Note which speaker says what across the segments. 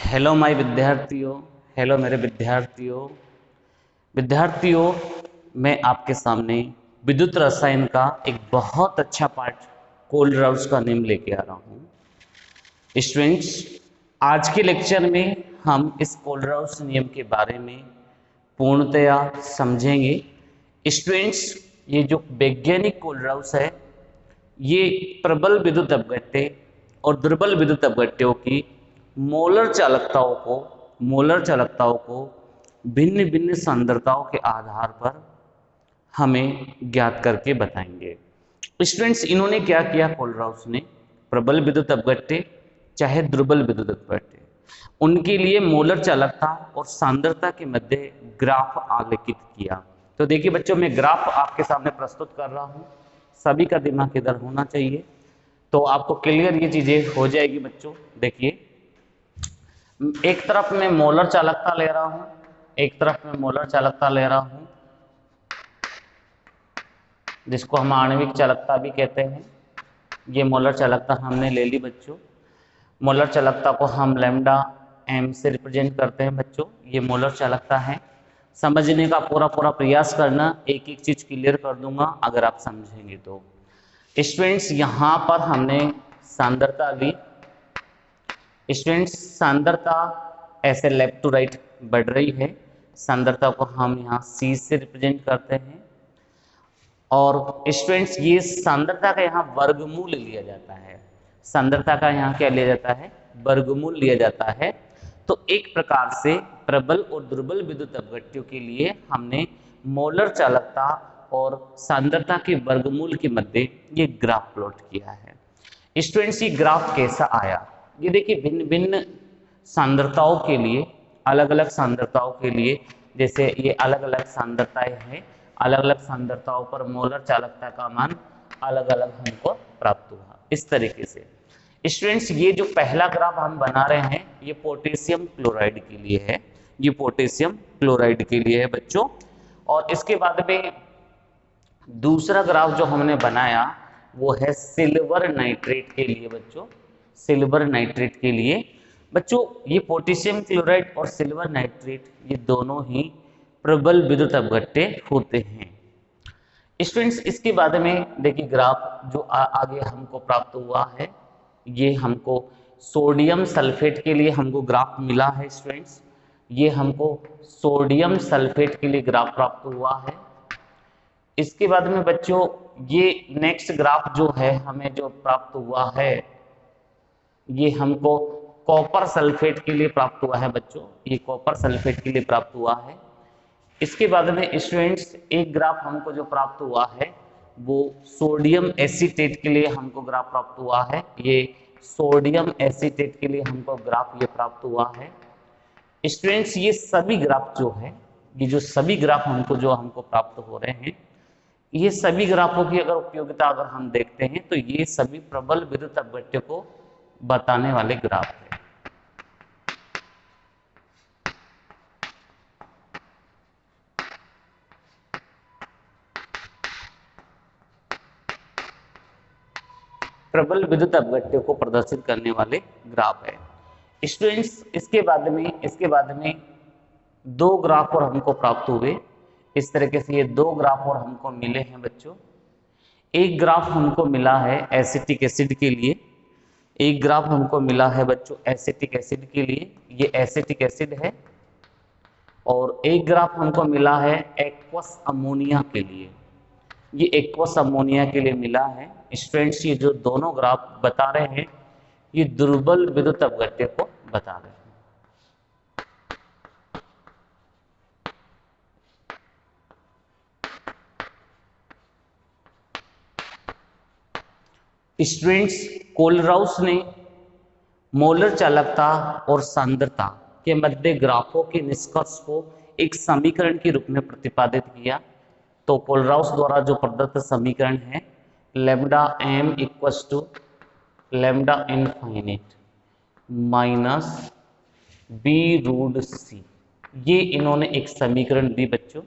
Speaker 1: Hello my विद्यार्थियों। Hello मेरे विद्यार्थियों, मैं आपके सामने विद्युत रसायन का एक बहुत अच्छा पार्ट कोलराउस का नेम लेके आ रहा हूँ। स्टूडेंट्स, आज के लेक्चर में हम इस कोलराउस नियम के बारे में पूर्णतया समझेंगे। स्टूडेंट्स, ये जो वैज्ञानिक कोलराउस है, ये प्रबल विद्युत अपघट्य और दुर्बल विद्युत अपघट्यों की मोलर चालकताओं को भिन्न भिन्न सांद्रताओं के आधार पर हमें ज्ञात करके बताएंगे। स्टूडेंट्स, इन्होंने क्या किया, कोलराउस ने प्रबल विद्युत अपघट्य चाहे दुर्बल विद्युत अपघट्य, उनके लिए मोलर चालकता और सांद्रता के मध्य ग्राफ आलेखित किया। तो देखिए बच्चों, मैं ग्राफ आपके सामने प्रस्तुत कर रहा हूं, सभी का दिमाग इधर होना चाहिए तो आपको क्लियर ये चीजें हो जाएगी। बच्चों देखिए, एक तरफ मैं मोलर चालकता ले रहा हूं, एक तरफ मैं मोलर चालकता ले रहा हूं, जिसको हम आणविक चालकता भी कहते हैं। ये मोलर चालकता हमने ले ली बच्चों। मोलर चालकता को हम लैम्डा एम से रिप्रेजेंट करते हैं बच्चों। ये मोलर चालकता है। समझने का पूरा प्रयास करना, एक एक चीज क्लियर कर दूंगा अगर आप समझेंगे तो। स्टूडेंट्स, यहां पर हमने सांद्रता ली। स्टूडेंट्स, सांद्रता ऐसे लेफ्ट टू राइट बढ़ रही है। सांद्रता को हम यहाँ C से रिप्रेजेंट करते हैं। और स्टूडेंट्स, ये सांद्रता का यहाँ वर्गमूल लिया जाता है। सांद्रता का यहाँ क्या लिया जाता है, वर्गमूल लिया जाता है। तो एक प्रकार से प्रबल और दुर्बल विद्युत अपघट्यों के लिए हमने मोलर चालकता और सांद्रता के वर्गमूल के मध्य ये ग्राफ प्लॉट किया है। स्टूडेंट्स, ये ग्राफ कैसा आया, ये देखिए भिन्न भिन्न सांद्रताओं के लिए, अलग अलग सांद्रताओं के लिए, जैसे ये अलग अलग सांद्रताएं हैं, अलग अलग सांद्रताओं पर मोलर चालकता का मान अलग अलग हमको प्राप्त हुआ। इस तरीके से स्टूडेंट्स, ये जो पहला ग्राफ हम बना रहे हैं, ये पोटेशियम क्लोराइड के लिए है। ये पोटेशियम क्लोराइड के लिए है बच्चों। और इसके बाद में दूसरा ग्राफ जो हमने बनाया वो है सिल्वर नाइट्रेट के लिए बच्चों। सिल्वर नाइट्रेट के लिए बच्चों, ये पोटेशियम क्लोराइड और सिल्वर नाइट्रेट ये दोनों ही प्रबल विद्युत अपघट्य होते हैं। स्टूडेंट्स, इसके बाद में देखिए ग्राफ जो आगे हमको प्राप्त हुआ है, ये हमको सोडियम सल्फेट के लिए हमको ग्राफ मिला है। स्टूडेंट्स, ये हमको सोडियम सल्फेट के लिए ग्राफ प्राप्त हुआ है। इसके बाद में बच्चों, ये नेक्स्ट ग्राफ जो है हमें जो प्राप्त हुआ है, ये हमको कॉपर सल्फेट के लिए प्राप्त हुआ है बच्चों। ये कॉपर सल्फेट के लिए प्राप्त हुआ है। इसके बाद में स्टूडेंट्स, एक ग्राफ हमको जो प्राप्त हुआ है वो सोडियम एसीटेट के लिए हमको ग्राफ प्राप्त हुआ है। ये सोडियम एसीटेट के लिए हमको ग्राफ ये प्राप्त हुआ है। स्टूडेंट्स, ये सभी ग्राफ जो है, ये जो सभी ग्राफ हमको प्राप्त हो रहे हैं, ये सभी ग्राफों की अगर उपयोगिता अगर हम देखते हैं तो ये सभी प्रबल विद्युत अपघट्य को बताने वाले ग्राफ है। प्रबल विद्युत अपघट्य को प्रदर्शित करने वाले ग्राफ है। स्टूडेंट्स, इसके बाद में दो ग्राफ और हमको प्राप्त हुए। इस तरीके से ये दो ग्राफ और हमको मिले हैं बच्चों। एक ग्राफ हमको मिला है एसिटिक एसिड के लिए, एक ग्राफ हमको मिला है बच्चों एसिटिक एसिड के लिए, ये एसिटिक एसिड है। और एक ग्राफ हमको मिला है एक्वस अमोनिया के लिए, ये एक्वस अमोनिया के लिए मिला है। स्टूडेंट्स, ये जो दोनों ग्राफ बता रहे हैं ये दुर्बल विद्युत अपघट्य को बता रहे हैं। स्टूडेंट्स, कोलराउस ने मोलर चालकता और सांद्रता के मध्य ग्राफों के निष्कर्ष को एक समीकरण के रूप में प्रतिपादित किया। तो कोलराउस द्वारा जो प्रदत्त समीकरण है lambda M equals to lambda infinite minus B root C, ये इन्होंने एक समीकरण दी बच्चों,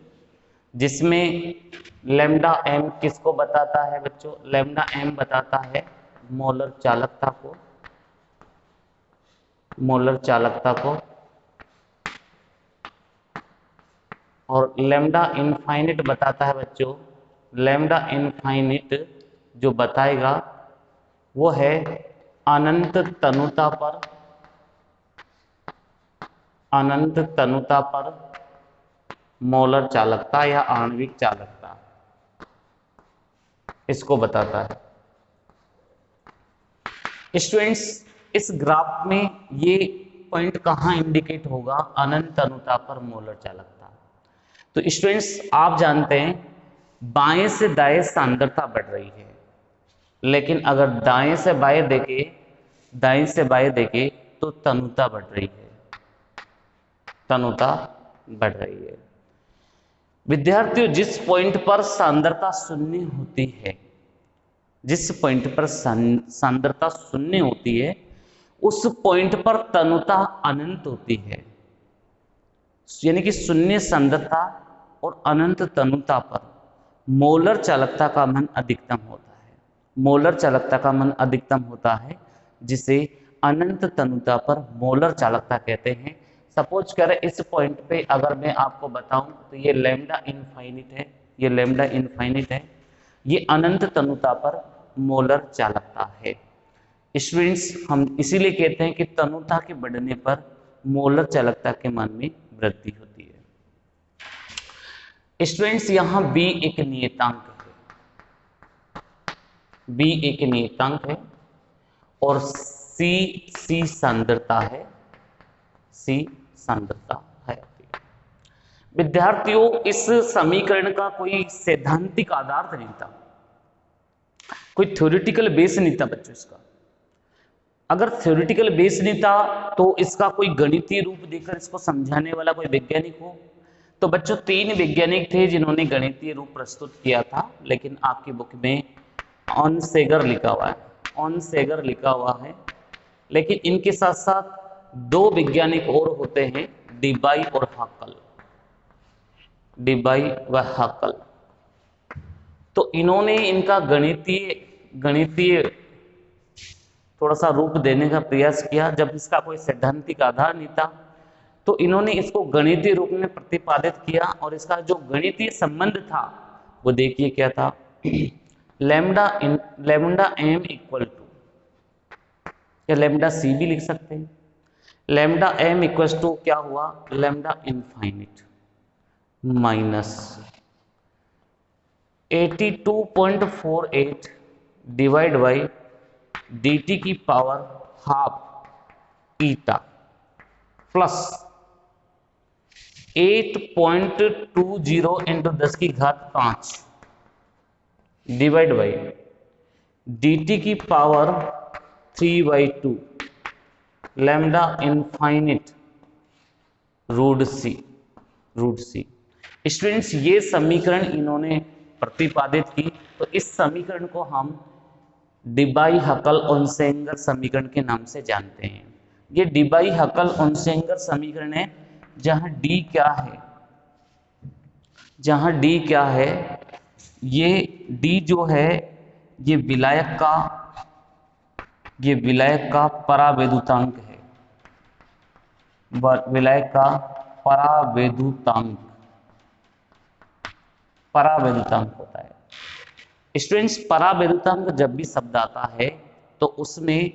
Speaker 1: जिसमें लैम्डा एम किसको बताता है बच्चों, लैम्डा एम बताता है मोलर चालकता को, मोलर चालकता को, और लैम्डा इनफाइनिट बताता है बच्चों, लैम्डा इनफाइनिट जो बताएगा वो है अनंत तनुता पर, अनंत तनुता पर मोलर चालकता या आणविक चालकता, इसको बताता है। स्टूडेंट्स, इस ग्राफ में ये पॉइंट कहाँ इंडिकेट होगा? अनंत तनुता पर मोलर चालकता। तो स्टूडेंट्स, आप जानते हैं बाएं से दाएं सांद्रता बढ़ रही है, लेकिन अगर दाएं से बाएं देखें, दाएं से बाएं देखें तो तनुता बढ़ रही है, तनुता बढ़ रही है। विद्यार्थियों, जिस पॉइंट पर सांद्रता शून्य होती है, जिस पॉइंट पर सांद्रता शून्य होती है, उस पॉइंट पर तनुता अनंत होती है। यानी कि शून्य सांद्रता और अनंत तनुता पर मोलर चालकता का मान अधिकतम होता है। मोलर चालकता का मान अधिकतम होता है, जिसे अनंत तनुता पर मोलर चालकता कहते हैं। सपोज करें इस पॉइंट पे अगर मैं आपको बताऊं तो ये लैम्डा इनफाइनिट है, ये लैम्डा इनफाइनिट है, ये अनंत तनुता पर मोलर चालकता है। स्टूडेंट्स, हम इसीलिए कहते हैं कि तनुता के बढ़ने पर मोलर चालकता के मान में वृद्धि होती है। स्टूडेंट्स, यहां B एक नियतांक है, B एक नियतांक है और C सांद्रता है, C सांद्रता है। विद्यार्थियों, इस समीकरण का कोई सैद्धांतिक आधार नहीं था, कोई थ्योरेटिकल बेस नहीं था बच्चों इसका। अगर थ्योरेटिकल बेस नहीं था तो इसका कोई गणितीय रूप देकर इसको समझाने वाला कोई वैज्ञानिक हो। तो बच्चों, 3 वैज्ञानिक थे जिन्होंने गणितीय रूप प्रस्तुत किया था, लेकिन आपकी बुक में ऑनसेगर लिखा हुआ है, ऑनसेगर लिखा हुआ है। लेकिन इनके साथ साथ 2 वैज्ञानिक और होते हैं, डीबाई और हाकल, डीबाई व हाकल। तो इन्होंने इनका गणितीय थोड़ा सा रूप देने का प्रयास किया। जब इसका कोई सैद्धांतिक आधार नहीं था तो इन्होंने इसको गणितीय रूप में प्रतिपादित किया, और इसका जो गणितीय संबंध था वो देखिए क्या था। लैम्डा एम इक्वल टू, या लैम्डा सी भी लिख सकते हैं, लैम्डा एम इक्वल टू क्या हुआ, lambda infinite minus 82.48 divide by dt की पावर हाफ ईटा प्लस 8.20 इंटू 10 की घात 5 डिवाइड बाई dt की power 3/2 lambda infinite root C. Students, ये समीकरण इन्होंने प्रतिपादित की, तो इस समीकरण को हम डिबाई हकल ओनसेंगर समीकरण के नाम से जानते हैं। ये डिबाई हकल ओनसेंगर समीकरण है, जहां D क्या है, जहां D क्या है, ये D जो है ये विलायक का परावैद्युतांक है, विलायक का परावैद्युतांक होता है। स्टूडेंट्स, परावैद्युतांक जब भी शब्द आता है तो उसमें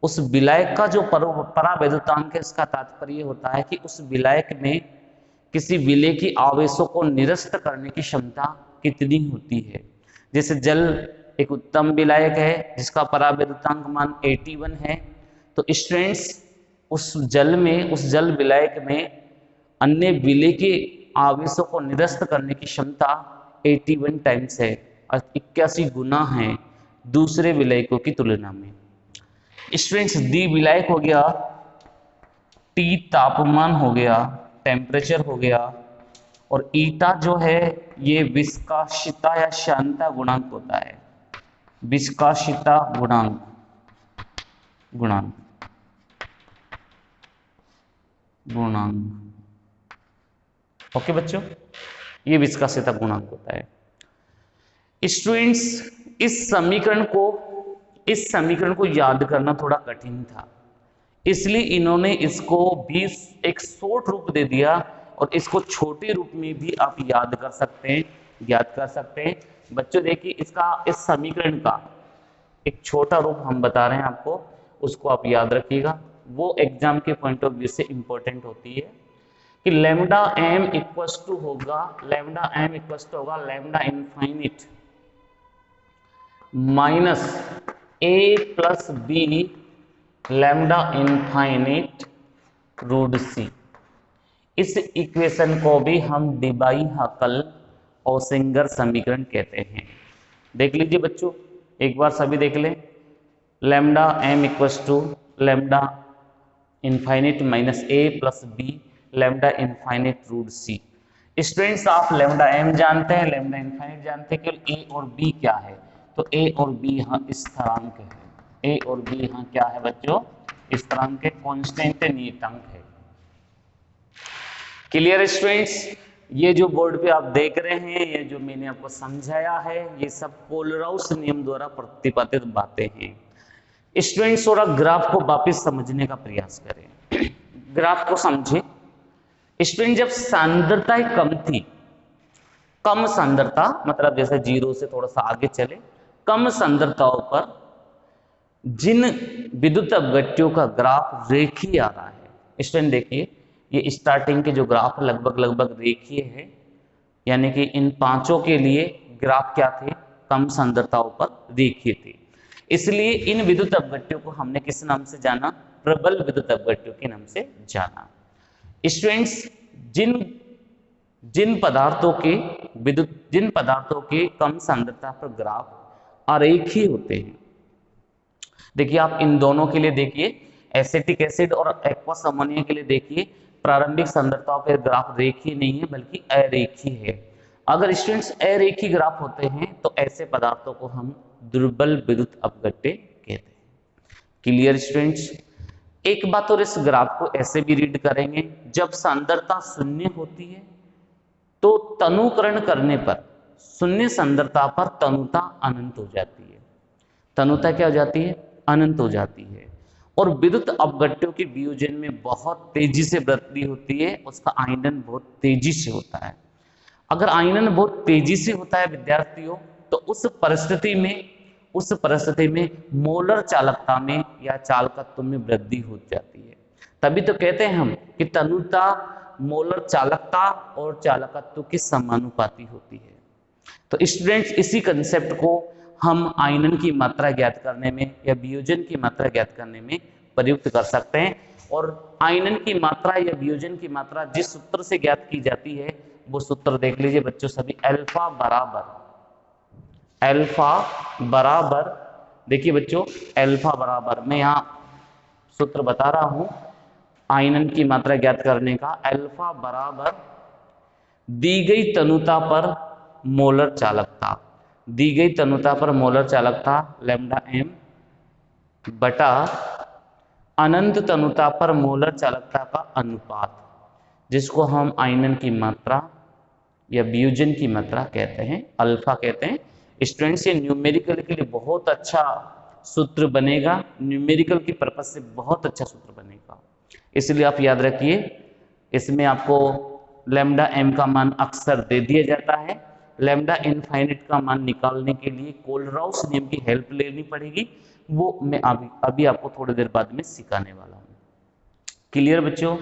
Speaker 1: उस विलायक का जो परावैद्युतांक है, इसका तात्पर्य होता है कि उस विलायक में किसी विलेय की आवेशों को निरस्त करने की क्षमता कितनी होती है। जैसे जल एक उत्तम विलायक है जिसका परावैद्युतांक मान 81 है, तो स्टूडेंट्स उस जल विलायक में अन्य विलेय के आवेशों को निरस्त करने की क्षमता 81 टाइम्स है, 81 गुना है दूसरे विलायकों की तुलना में। स्टूडेंट्स, डी विलायक हो गया, टी तापमान हो गया, टेम्परेचर हो गया, और ईटा जो है ये विस्काशिता या श्यानता गुणांक होता है, विस्काशिता गुणांक। ओके बच्चों, ये विस्काशिता गुणांक होता है। स्टूडेंट्स, इस समीकरण को याद करना थोड़ा कठिन था, इसलिए इन्होंने इसको भी एक शॉर्ट रूप दे दिया, और इसको छोटे रूप में भी आप याद कर सकते हैं, याद कर सकते हैं। बच्चों देखिए, इसका इस समीकरण का एक छोटा रूप हम बता रहे हैं आपको, उसको आप याद रखिएगा। वो एग्जाम के पॉइंट ऑफ व्यू से इंपॉर्टेंट होती है कि लेमडा एम इक्वल्स टू होगा, लेमडा एम इक्वल्स टू होगा lambda infinite minus A plus B lambda infinite root C. इस इक्वेशन को भी हम डिबाई हकल ओसिंगर समीकरण कहते हैं। देख लीजिए बच्चों, एक बार सभी देख लें। Lambda M equals to lambda infinite minus A plus B lambda infinite root C. Students, आप लेमडा एम जानते हैं, लेमडा इनफाइनिट जानते हैं, केवल ए और बी क्या है? तो ए और बी यहाँ स्थिरांक है। ए और बी यहाँ क्या है बच्चों? स्थिरांक है, कांस्टेंट नियतांक है। Clear students? ये जो बोर्ड पे आप देख रहे हैं, ये जो मैंने आपको समझाया है, ये सब कोलराउस नियम द्वारा प्रतिपादित बातें हैं। स्टूडेंट्स, थोड़ा ग्राफ को वापस समझने का प्रयास करें। ग्राफ को समझे। स्टूडेंट, जब सांद्रता कम थी, कम सांद्रता मतलब जैसे 0 से थोड़ा सा आगे चले, कम सांद्रताओं पर जिन विद्युत अपघट्यों का ग्राफ रेखीय आ रहा है। स्टूडेंट देखिए, ये स्टार्टिंग के जो ग्राफ लगभग लगभग रेखीय है, यानी कि इन पांचों के लिए ग्राफ क्या थे? कम सांद्रताओं पर रेखीय थे। इसलिए इन विद्युत अपघट्यों को हमने किस नाम से जाना? प्रबल विद्युत अपघट्यों के नाम से जाना। स्टूडेंट्स, जिन जिन पदार्थों के कम सांद्रता पर ग्राफ अरेखीय होते हैं, देखिए आप इन दोनों के लिए देखिए, एसिटिक एसिड और एक्वस अमोनिया के लिए देखिए, प्रारंभिक सांद्रताओं पर ग्राफ रेखीय नहीं है बल्कि अरेखीय है। अगर स्टूडेंट्स अरेखीय ग्राफ होते हैं तो ऐसे पदार्थों को हम दुर्बल विद्युत अपघट्य कहते हैं। Clear students? एक बात और, इस ग्राफ को ऐसे भी रीड करेंगे, जब सांद्रता शून्य होती है तो तनुकरण करने पर शून्य सांद्रता पर तनुता अनंत हो जाती है। तनुता क्या हो जाती है? अनंत हो जाती है। और विद्युत अपघट्यों के वियोजन में बहुत तेजी से वृद्धि होती है, उसका आयनन बहुत तेजी से होता है। अगर आयनन बहुत तेजी से होता है विद्यार्थियों, तो उस परिस्थिति में मोलर चालकता में या चालकत्व में वृद्धि हो जाती है। तभी तो कहते हैं हम कि तनुता मोलर चालकता और चालकत्व के समानुपाती होती है। तो स्टूडेंट्स, इसी कंसेप्ट को हम आयनन की मात्रा ज्ञात करने में या वियोजन की मात्रा ज्ञात करने में प्रयुक्त कर सकते हैं। और आयनन की मात्रा या वियोजन की मात्रा जिस सूत्र से ज्ञात की जाती है, वो सूत्र देख लीजिए बच्चों सभी। अल्फा बराबर, देखिए बच्चों, अल्फा बराबर, मैं यहाँ सूत्र बता रहा हूं आयनन की मात्रा ज्ञात करने का। अल्फा बराबर दी गई तनुता पर मोलर चालकता, दी गई तनुता पर मोलर चालकता लैम्डा एम बटा अनंत तनुता पर मोलर चालकता का अनुपात, जिसको हम आयनन की मात्रा या वियोजन की मात्रा कहते हैं, अल्फा कहते हैं। स्टूडेंट्स, ये न्यूमेरिकल के लिए बहुत अच्छा सूत्र बनेगा, न्यूमेरिकल की पर्पज से बहुत अच्छा सूत्र बनेगा, इसलिए आप याद रखिए। इसमें आपको लैम्डा एम का मान अक्सर दे दिया जाता है। लैम्डा इनफाइनिट का मान निकालने के लिए कोलराउस नियम की हेल्प लेनी पड़ेगी, वो मैं अभी आपको थोड़ी देर बाद में सिखाने वाला हूँ। क्लियर बच्चों?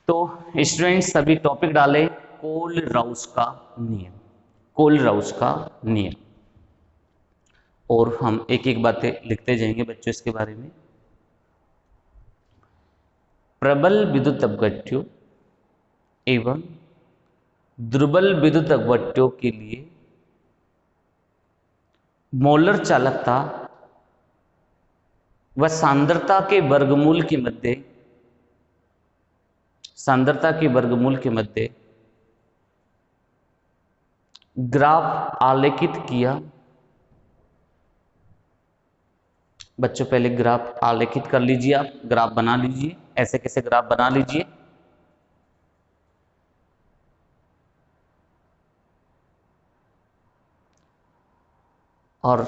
Speaker 1: तो स्टूडेंट्स, सभी टॉपिक डाले कोलराउस का नियम, कोलराउस का नियम, और हम एक एक बातें लिखते जाएंगे बच्चों इसके बारे में। प्रबल विद्युत अपघट्यों एवं दुर्बल विद्युत अपघट्यों के लिए मोलर चालकता व सांद्रता के वर्गमूल के मध्य, सांद्रता के वर्गमूल के मध्य ग्राफ आलेखित किया। बच्चों पहले ग्राफ आलेखित कर लीजिए, आप ग्राफ बना लीजिए, ऐसे कैसे ग्राफ बना लीजिए। और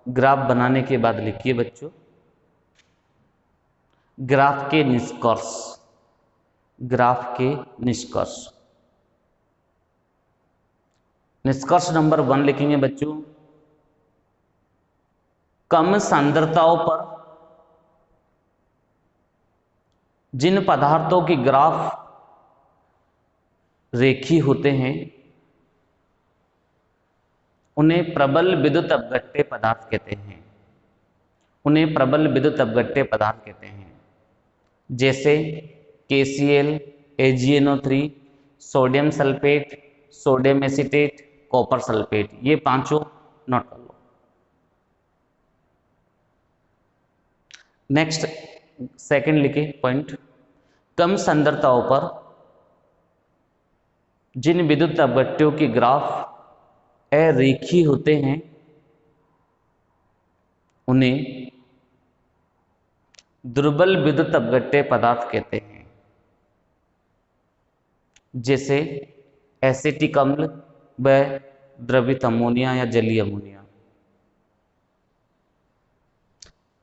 Speaker 1: ग्राफ बनाने के बाद लिखिए बच्चों, ग्राफ के निष्कर्ष, ग्राफ के निष्कर्ष। निष्कर्ष नंबर 1 लिखेंगे बच्चों, कम सांद्रताओं पर जिन पदार्थों की ग्राफ रेखीय होते हैं उन्हें प्रबल विद्युत अपघट्य पदार्थ कहते हैं, उन्हें प्रबल विद्युत अपघट्य पदार्थ कहते हैं। जैसे KCl, AgNO3, sodium sulphate, sodium acetate, copper sulphate, ये पांचों नोट कर लो। नेक्स्ट सेकंड लिखे पॉइंट, कम सांद्रताओं पर जिन विद्युत अपघट्यों की ग्राफ अरेखीय होते हैं उन्हें दुर्बल विद्युत अपघट्य पदार्थ कहते हैं। जैसे एसिटिक अम्ल व द्रवित अमोनिया या जलीय अमोनिया।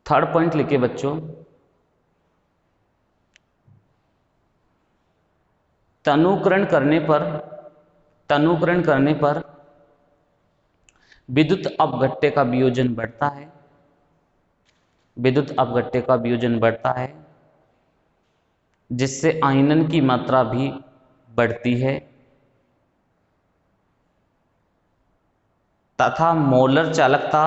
Speaker 1: थर्ड पॉइंट लिखिए बच्चों, तनुकरण करने पर विद्युत अपघट्य का वियोजन बढ़ता है, विद्युत अपघट्य का वियोजन बढ़ता है जिससे आयनन की मात्रा भी बढ़ती है तथा मोलर चालकता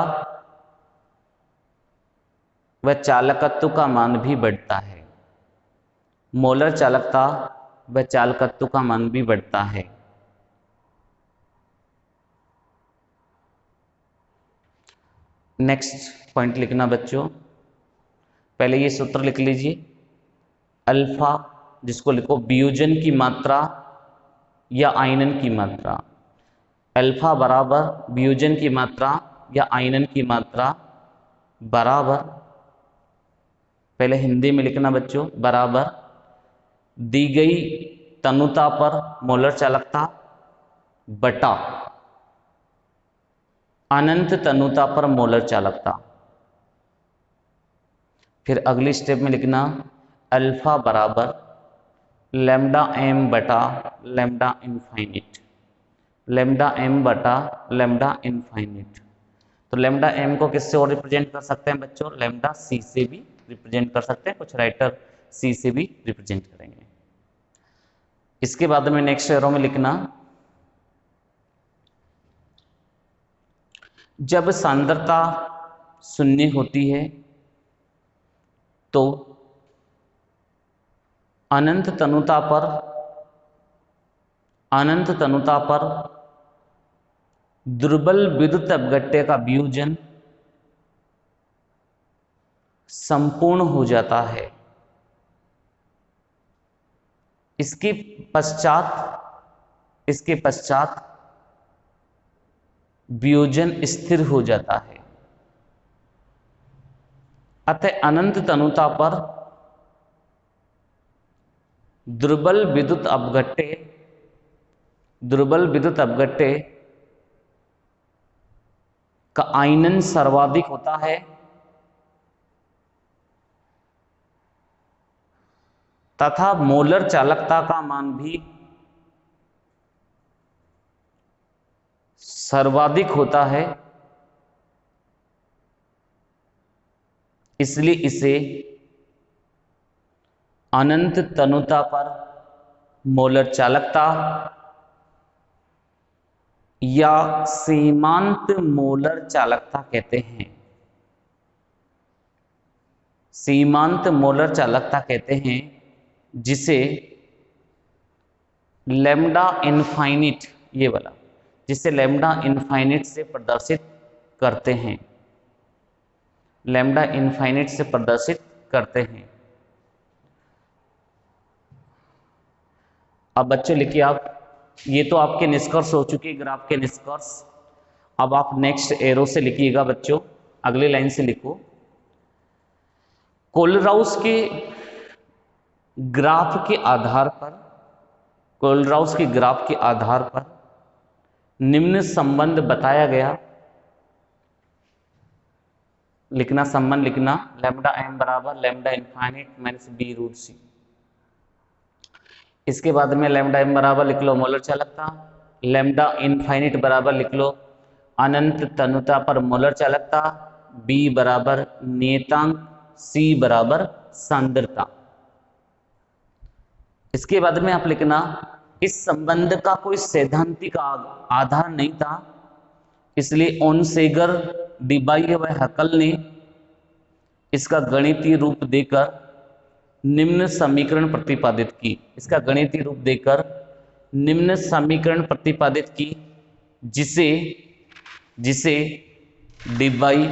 Speaker 1: व चालकत्व का मान भी बढ़ता है, मोलर चालकता व चालकत्व का मान भी बढ़ता है। नेक्स्ट पॉइंट लिखना बच्चों, पहले ये सूत्र लिख लीजिए, अल्फा जिसको लिखो वियोजन की मात्रा या आयनन की मात्रा, अल्फा बराबर वियोजन की मात्रा या आयनन की मात्रा बराबर, पहले हिंदी में लिखना बच्चों, बराबर दी गई तनुता पर मोलर चालकता बटा अनंत तनुता पर मोलर चालकता। फिर अगली स्टेप में लिखना अल्फा बराबर लैम्डा एम बटा लैम्डा इनफाइनिट, लैम्डा एम बटा लैम्डा इनफाइनिट। तो लैम्डा एम को किससे और रिप्रेजेंट कर सकते हैं बच्चों, लैम्डा सी से भी रिप्रेजेंट कर सकते हैं, कुछ राइटर सी से भी रिप्रेजेंट करेंगे। इसके बाद में नेक्स्ट एरो में लिखना, जब सांद्रता शून्य होती है तो अनंत तनुता पर दुर्बल विद्युत अपघट्य का वियोजन संपूर्ण हो जाता है। इसके पश्चात वियोजन स्थिर हो जाता है। अतः अनंत तनुता पर दुर्बल विद्युत अपघट्य का आयनन सर्वाधिक होता है तथा मोलर चालकता का मान भी सर्वाधिक होता है, इसलिए इसे अनंत तनुता पर मोलर चालकता या सीमांत मोलर चालकता कहते हैं, सीमांत मोलर चालकता कहते हैं, जिसे लैम्डा इनफाइनिट, ये वाला जिसे लैम्डा इनफाइनिट से प्रदर्शित करते हैं, लैम्डा इनफाइनिट से प्रदर्शित करते हैं। अब बच्चे लिखिए आप, ये तो आपके निष्कर्ष हो चुके ग्राफ के निष्कर्ष। अब आप नेक्स्ट एरो से लिखिएगा बच्चों, अगली लाइन से लिखो, कोलराउस के ग्राफ के आधार पर, कोलराउस के ग्राफ के आधार पर निम्न संबंध बताया गया लिखना, संबंध लिखना, लैम्डा एम बराबर lambda infinite minus B root C. इसके बाद में लैम्डा एम बराबर लिख लो मोलर चालकता, लैम्डा इनफाइनाइट बराबर लिख लो अनंत तनुता पर मोलर चालकता, बी बराबर नियतांक, सी बराबर सांद्रता। इसके बाद में आप लिखना इस संबंध का कोई सैद्धांतिक आधार नहीं था, इसलिए ओनसेगर, डिबाई व हकल ने इसका गणितीय रूप देकर निम्न समीकरण प्रतिपादित की। इसका गणितीय रूप देकर निम्न समीकरण प्रतिपादित की, जिसे जिसे डिबाई,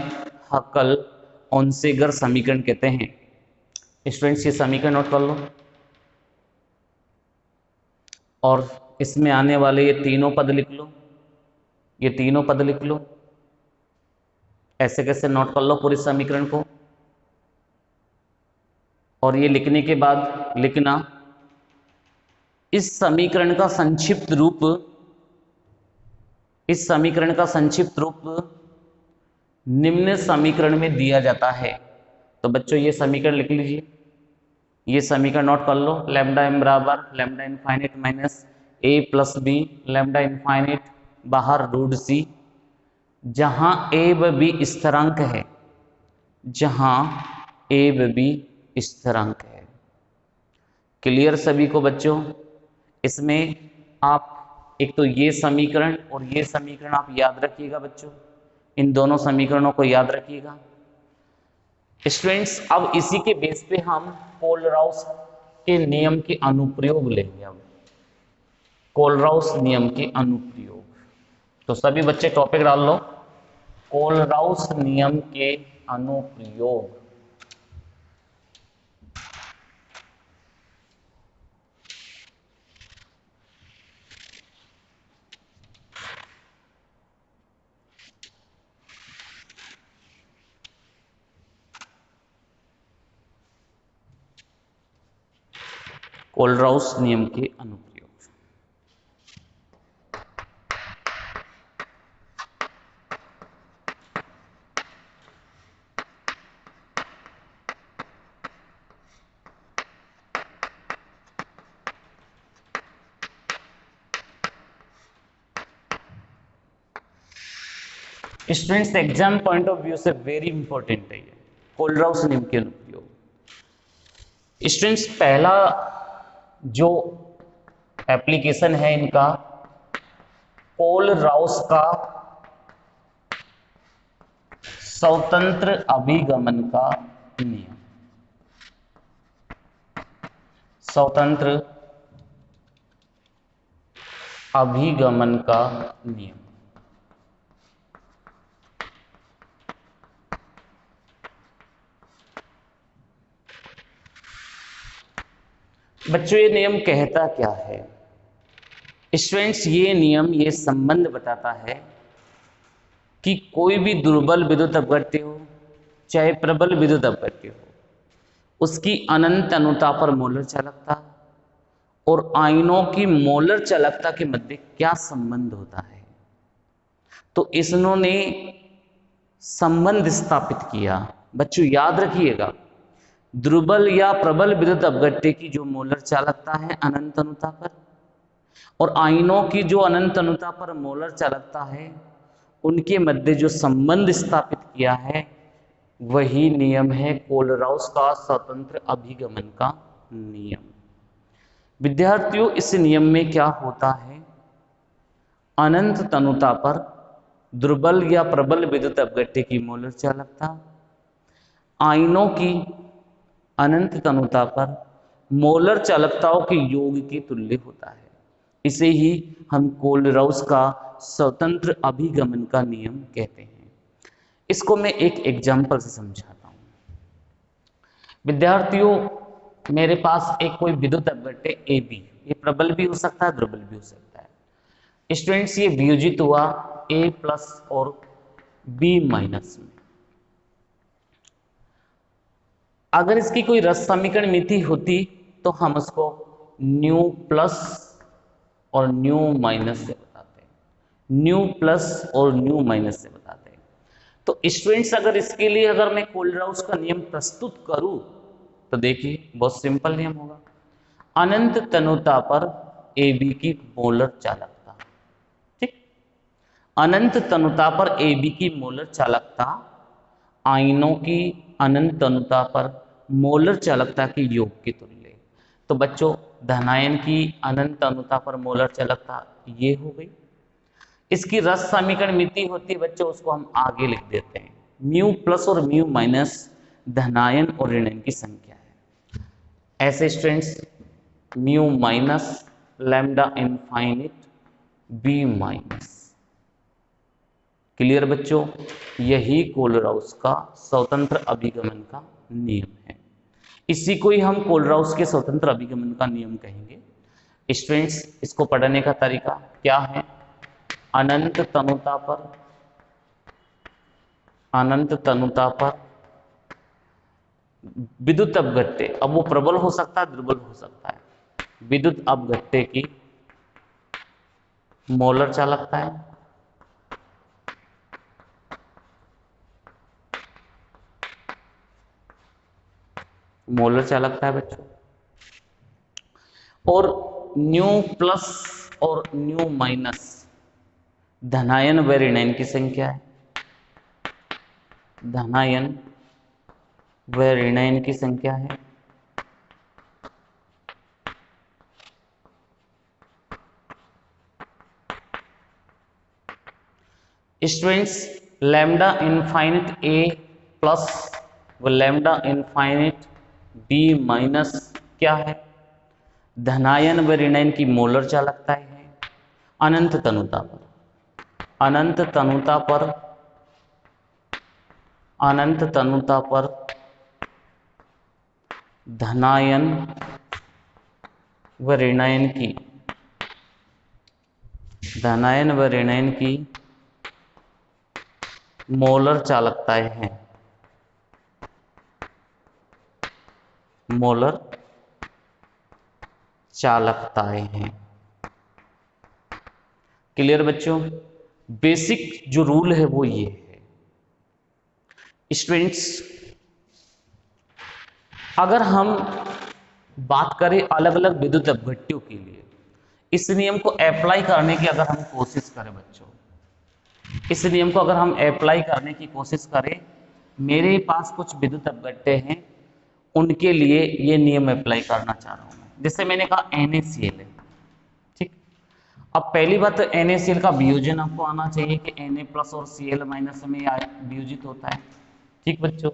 Speaker 1: हकल, ओनसेगर समीकरण कहते हैं। स्टूडेंट्स ये समीकरण नोट कर लो और इसमें आने वाले ये तीनों पद लिख लो, ये तीनों पद लिख लो। ऐसे कैसे नोट कर लो पूरे समीकरण को, और ये लिखने के बाद लिखना इस समीकरण का संक्षिप्त रूप, इस समीकरण का संक्षिप्त रूप निम्न समीकरण में दिया जाता है। तो बच्चों ये समीकरण लिख लीजिए, ये समीकरण नोट कर लो। लैम्डा एम बराबर lambda infinite minus A plus B, lambda infinite बाहर रूट सी, जहां ए व बी स्थिरांक है, जहां ए व बी स्थिरांक है। क्लियर सभी को बच्चों? इसमें आप एक तो ये समीकरण और ये समीकरण आप याद रखिएगा बच्चों, इन दोनों समीकरणों को याद रखिएगा। स्टूडेंट्स अब इसी के बेस पे हम कोलराउस के नियम के अनुप्रयोग लेंगे। अब कोलराउस नियम के अनुप्रयोग, तो सभी बच्चे टॉपिक डाल लो, कोलराउस नियम के अनुप्रयोग। कोलराउस नियम के अनुप्रयोग। Students exam point of view से वेरी इंपॉर्टेंट है ये कोलराउस नियम के अनुप्रयोग। स्टूडेंट्स पहला जो एप्लीकेशन है इनका, कोलराउस का स्वतंत्र अभिगमन का नियम, स्वतंत्र अभिगमन का नियम। बच्चों ये नियम कहता क्या है? स्टूडेंट्स ये नियम ये संबंध बताता है कि कोई भी दुर्बल विद्युत अपघट्य हो चाहे प्रबल विद्युत अपघट्य हो, उसकी अनंत अनुता पर मोलर चालकता और आयनों की मोलर चालकता के मध्य क्या संबंध होता है। तो इन्होंने संबंध स्थापित किया। बच्चों याद रखिएगा, दुर्बल या प्रबल विद्युत अपघट्य की जो मोलर चालकता है अनंत अनुता पर, और आयनों की जो अनंत अनुता पर मोलर चालकता है, उनके मध्य जो संबंध स्थापित किया है वही नियम है कोलराउस का स्वतंत्र अभिगमन का नियम। विद्यार्थियों इस नियम में क्या होता है, अनंत तनुता पर दुर्बल या प्रबल विद्युत अपघट्य की मोलर चालकता आयनों की अनंत तनुता पर मोलर चालकताओं के योग के तुल्य होता है। इसे ही हम कोलराउस का स्वतंत्र अभिगमन का नियम कहते हैं। इसको मैं एक एग्जाम्पल से समझाता हूं। विद्यार्थियों मेरे पास एक कोई विद्युत अपघट्य ए बी, ये प्रबल भी हो सकता है दुर्बल भी हो सकता है। स्टूडेंट्स ये वियोजित हुआ ए प्लस और बी माइनस में। अगर इसकी कोई रस समीकरण मिति होती तो हम उसको न्यू प्लस और न्यू माइनस से बताते हैं, न्यू प्लस और न्यू माइनस से बताते हैं। तो स्टूडेंट्स अगर इसके लिए अगर मैं कोलराउस का नियम प्रस्तुत करूं तो देखिए बहुत सिंपल नियम होगा। अनंत तनुता पर AB की मोलर चालकता, ठीक, अनंत तनुता पर AB की मोलर चालकता आयनों की अनंत तनुता पर मोलर चालकता के योग के तुल्य। तो बच्चों धनायन की अनंत तनुता पर मोलर चालकता ये हो गई। इसकी रस समीकरण मिति होती है बच्चों, उसको हम आगे लिख देते हैं। म्यू प्लस और म्यू माइनस धनायन और ऋणायन की संख्या है। ऐसे students mu minus lambda infinite B minus. Clear बच्चों, यही कोलराउस का स्वतंत्र अभिगमन का नियम है। इसी को ही हम कोलराउस के स्वतंत्र अभिगमन का नियम कहेंगे। स्टूडेंट्स इसको पढ़ने का तरीका क्या है? अनंत तनुता पर विद्युत अपघट्य, अब वो प्रबल हो सकता है दुर्बल हो सकता है, विद्युत अपघट्य की मोलर चालकता है, मोलर चालकता है बच्चों। और न्यू प्लस और न्यू माइनस धनायन व ऋणायन की संख्या है, धनायन व ऋणायन की संख्या है। स्टूडेंट्स लैम्डा इनफाइनिट ए प्लस व लैम्डा इनफाइनिट बी माइनस क्या है? धनायन व ऋणायन की मोलर चालकता है अनंत तनुता पर, अनंत तनुता पर, अनंत तनुता पर धनायन व ऋणायन की, धनायन व ऋणायन की मोलर चालकताएं हैं, मोलर चालकताएं हैं। क्लियर बच्चों, बेसिक जो रूल है वो ये है। स्टूडेंट्स अगर हम बात करें अलग अलग विद्युत अपघट्यों के लिए, इस नियम को अप्लाई करने की अगर हम कोशिश करें बच्चों, इस नियम को अगर हम अप्लाई करने की कोशिश करें, मेरे पास कुछ विद्युत अपघट्य हैं, उनके लिए ये नियम अप्लाई करना चाह रहा हूं मैं। जैसे मैंने कहा NaCl है, ठीक। अब पहली बात तो NaCl का वियोजन आपको आना चाहिए कि Na प्लस और Cl माइनस में वियोजित होता है, ठीक बच्चों।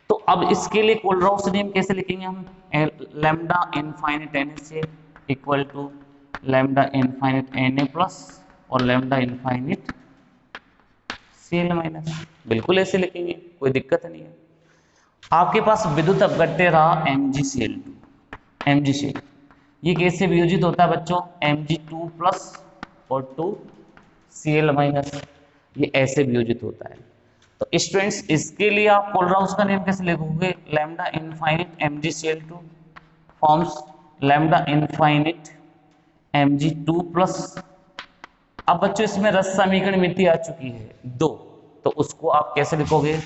Speaker 1: तो अब इसके लिए कोलराउस नियम कैसे लिखेंगे हम? Lambda infinite NaCl equal to lambda infinite Na plus और लैम्डा इनफाइनिट Cl माइनस, बिल्कुल ऐसे लिखेंगे, कोई दिक्कत नहीं है। आपके पास विद्युत अपघट्य रहा MgCl2, MgCl, ये कैसे वियोजित होता है बच्चों? Mg2 प्लस और 2Cl माइनस, ये ऐसे वियोजित होता है। तो स्टूडेंट्स इसके लिए आप कोलराउस का नियम कैसे लिखोगे? Lambda infinite MgCl2 forms lambda infinite Mg2 plus. अब बच्चों इसमें रस समीकरण मिति आ चुकी है 2, तो उसको आप कैसे लिखोगे?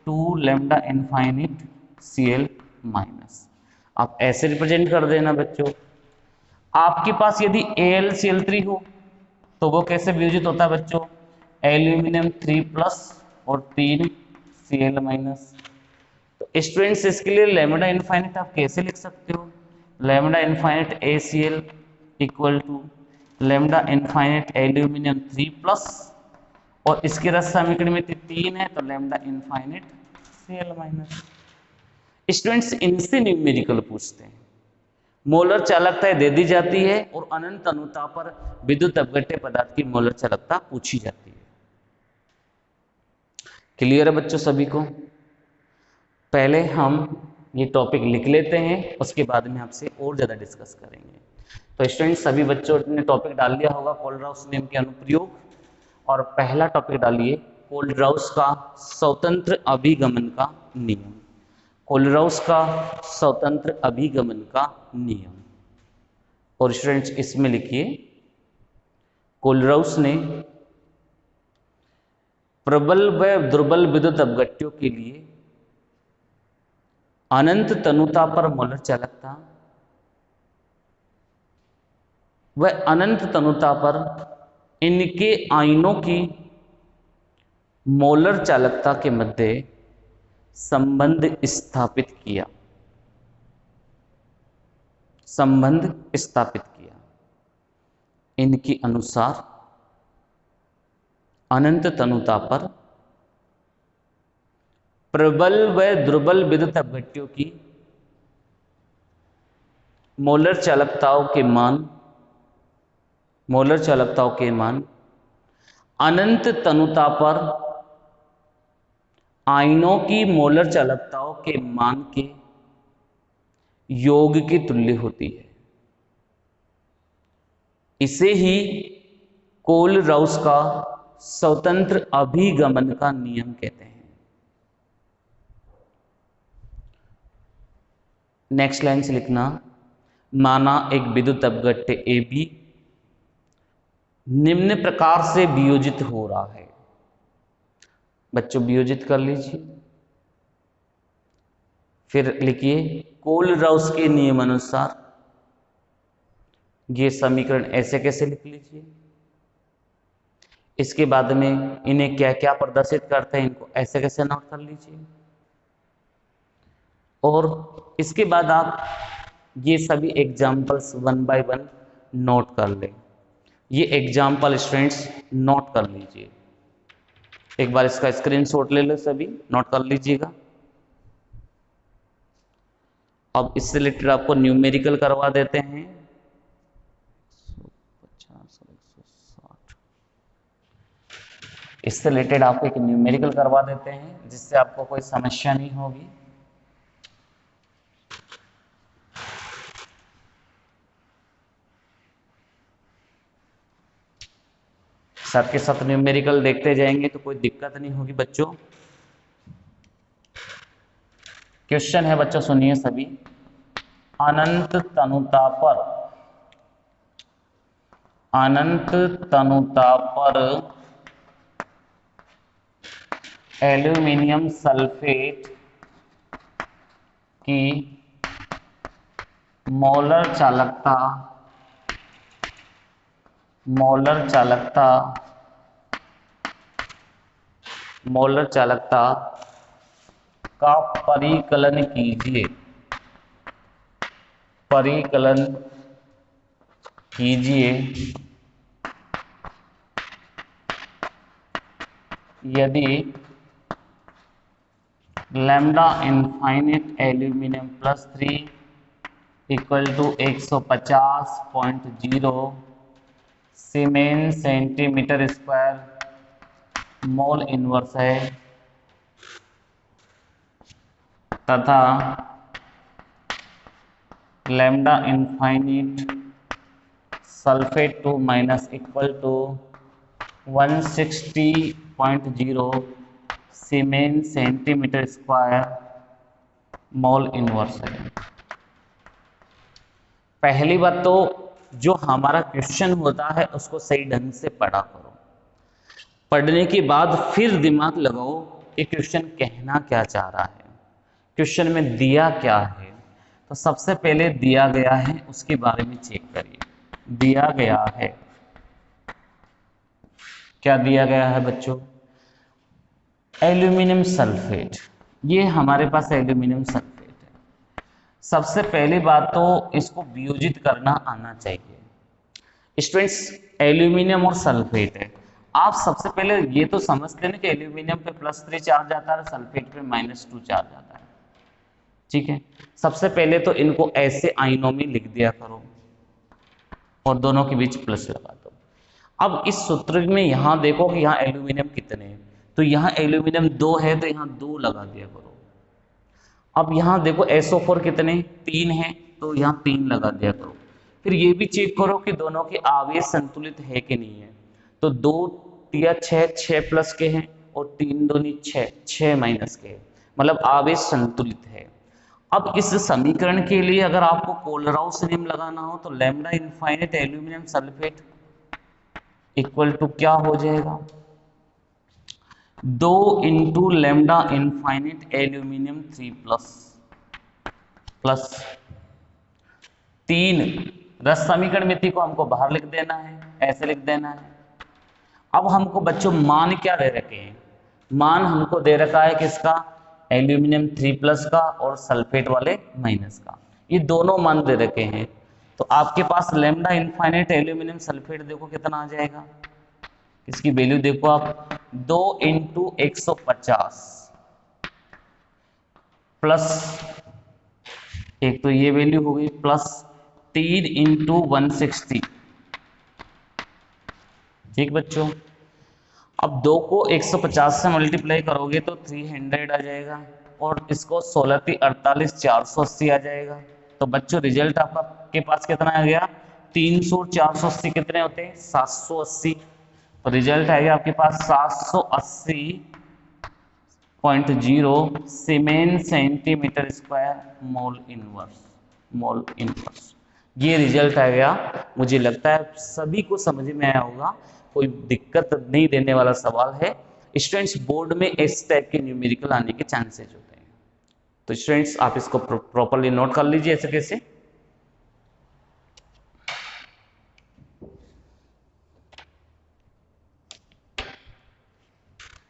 Speaker 1: 2 लैम्डा इनफाइनिट Cl माइनस, आप ऐसे रिप्रेजेंट कर देना बच्चों। आपके पास यदि AlCl3 हो तो वो कैसे वियोजित होता है बच्चों? एल्यूमिनियम 3 प्लस और 3 Cl माइनस। तो स्टूडेंट्स इसके लिए लैम्डा इनफाइनिट आप कैसे लिख सकते हो? Lambda infinite ACl equal to lambda infinite aluminium 3 plus और इसके रस समीकरण में 3 है तो lambda infinite Cl minus. Students इनसे न्यूमेरिकल पूछते हैं, मोलर चालकता दे दी जाती है और अनंत अनुता पर विद्युत अपघट्य पदार्थ की मोलर चालकता पूछी जाती है। क्लियर है बच्चों सभी को? पहले हम ये टॉपिक लिख लेते हैं, उसके बाद में आपसे और ज़्यादा डिस्कस करेंगे। तो स्टूडेंट्स सभी बच्चों ने टॉपिक डाल लिया होगा कोलराउस नियम के अनुप्रयोग, और पहला टॉपिक डालिए कोलराउस का स्वतंत्र अभिगमन का नियम, कोलराउस का स्वतंत्र अभिगमन का नियम। और स्टूडेंट्स इसमें लिखिए कोलराउस ने प्रबल व दुर्बल विद्युत अपघट्यों के लिए अनंत तनुता पर मोलर चालकता व अनंत तनुता पर इनके आयनों की मोलर चालकता के मध्य संबंध स्थापित किया। इनके अनुसार अनंत तनुता पर प्रबल व दुर्बल विद्युत अपघट्यों की मोलर चालकताओं के मान अनंत तनुता पर आयनों की मोलर चालकताओं के मान के योग के तुल्य होती है। इसे ही कोलराउस का स्वतंत्र अभिगमन का नियम कहते हैं। नेक्स्ट लाइन से लिखना, माना एक विद्युत अपघट्य ए बी निम्न प्रकार से वियोजित हो रहा है। बच्चों वियोजित कर लीजिए, फिर लिखिए कोलराउस के नियम अनुसार ये समीकरण ऐसे कैसे लिख लीजिए। इसके बाद में इन्हें क्या क्या प्रदर्शित करते हैं, इनको ऐसे कैसे नोट कर लीजिए। और इसके बाद आप ये सभी एग्जाम्पल्स 1 बाय 1 नोट कर लें। ये एग्जाम्पल स्टूडेंट्स नोट कर लीजिए, एक बार इसका स्क्रीनशॉट ले लो, सभी नोट कर लीजिएगा। अब इससे रिलेटेड आपको न्यूमेरिकल करवा देते हैं। 150 और 160 इससे रिलेटेड आपको एक न्यूमेरिकल करवा देते हैं, जिससे आपको कोई समस्या नहीं होगी। साथ के साथ न्यूमेरिकल देखते जाएंगे तो कोई दिक्कत नहीं होगी बच्चों। क्वेश्चन है बच्चों, सुनिए सभी। अनंत तनुता पर एल्यूमिनियम सल्फेट की मोलर चालकता का परिकलन कीजिए यदि लैम्डा इनफाइनाइट एल्यूमिनियम +3 = 150.0 सीमेन सेंटीमीटर स्क्वायर मोल इनवर्स है, तथा लैम्डा इनफाइनाइट सल्फेट 2 = 160.0 सीमेन सेंटीमीटर स्क्वायर मोल इनवर्स है। पहली बात तो जो हमारा क्वेश्चन होता है उसको सही ढंग से पढ़ा करो। पढ़ने के बाद फिर दिमाग लगाओ कि क्वेश्चन कहना क्या चाह रहा है, क्वेश्चन में दिया क्या है। तो सबसे पहले दिया गया है उसके बारे में चेक करिए। दिया गया है, क्या दिया गया है बच्चों? Aluminium sulphate. ये हमारे पास एल्यूमिनियम सल्फेट है। सबसे पहली बात तो इसको वियोजित करना आना चाहिए। स्टूडेंट्स, एल्यूमिनियम और सल्फेट है, आप सबसे पहले ये तो समझते हैं ना कि एल्यूमिनियम पे +3 चार्ज आता है, सल्फेट पे -2 चार्ज आता है। ठीक है, सबसे पहले तो इनको ऐसे आयनों में लिख दिया करो और दोनों के बीच प्लस लगा दो। अब इस सूत्र में यहां देखो कि यहाँ एल्यूमिनियम कितने हैं, तो यहाँ एल्यूमिनियम 2 है तो यहाँ 2 लगा दिया करो। अब यहाँ देखो SO4 कितने, 3 है, तो यहाँ 3 लगा दिया करो। फिर ये भी चेक करो कि दोनों के आवेश संतुलित है कि नहीं है, तो 2 या 6 प्लस के हैं और 3 दूनी 6 माइनस के हैं, मतलब आवेश संतुलित है। अब इस समीकरण के लिए अगर आपको कोलराउस नियम लगाना हो तो lambda infinite aluminium sulphate equal to क्या हो जाएगा? 2 into lambda infinite aluminium 3 plus 3 रस समीकरण मिति को हमको बाहर लिख देना है, ऐसे लिख देना है। अब हमको बच्चों मान क्या दे रखे हैं? मान हमको दे रखा है किसका? एल्यूमिनियम 3+ का और सल्फेट वाले माइनस का। ये दोनों मान दे रखे हैं। तो आपके पास लेमडा इनफाइनाइट एल्यूमिनियम सल्फेट देखो कितना आ जाएगा। इसकी वैल्यू देखो आप, 2 इंटू 150 प्लस, एक तो ये वैल्यू हो गई, प्लस 3 इंटू 160। ठीक बच्चों, अब 2 को 150 से मल्टीप्लाई करोगे तो 300 आ जाएगा, और इसको 16 × 48 480 आ जाएगा। तो बच्चों रिजल्ट आपके पास कितना आ गया? 300 और 480 कितने होते हैं? 780। तो रिजल्ट आएगा आपके पास 780.0 सीमेन सेंटीमीटर स्क्वायर मोल इनवर्स। ये रिजल्ट आ गया। मुझे लगता है सभी को समझ में आया होगा, कोई दिक्कत नहीं देने वाला सवाल है। स्टूडेंट्स बोर्ड में इस टाइप के न्यूमेरिकल आने के चांसेस होते हैं। तो स्टूडेंट्स आप इसको प्रॉपर्ली नोट कर लीजिए ऐसे कैसे।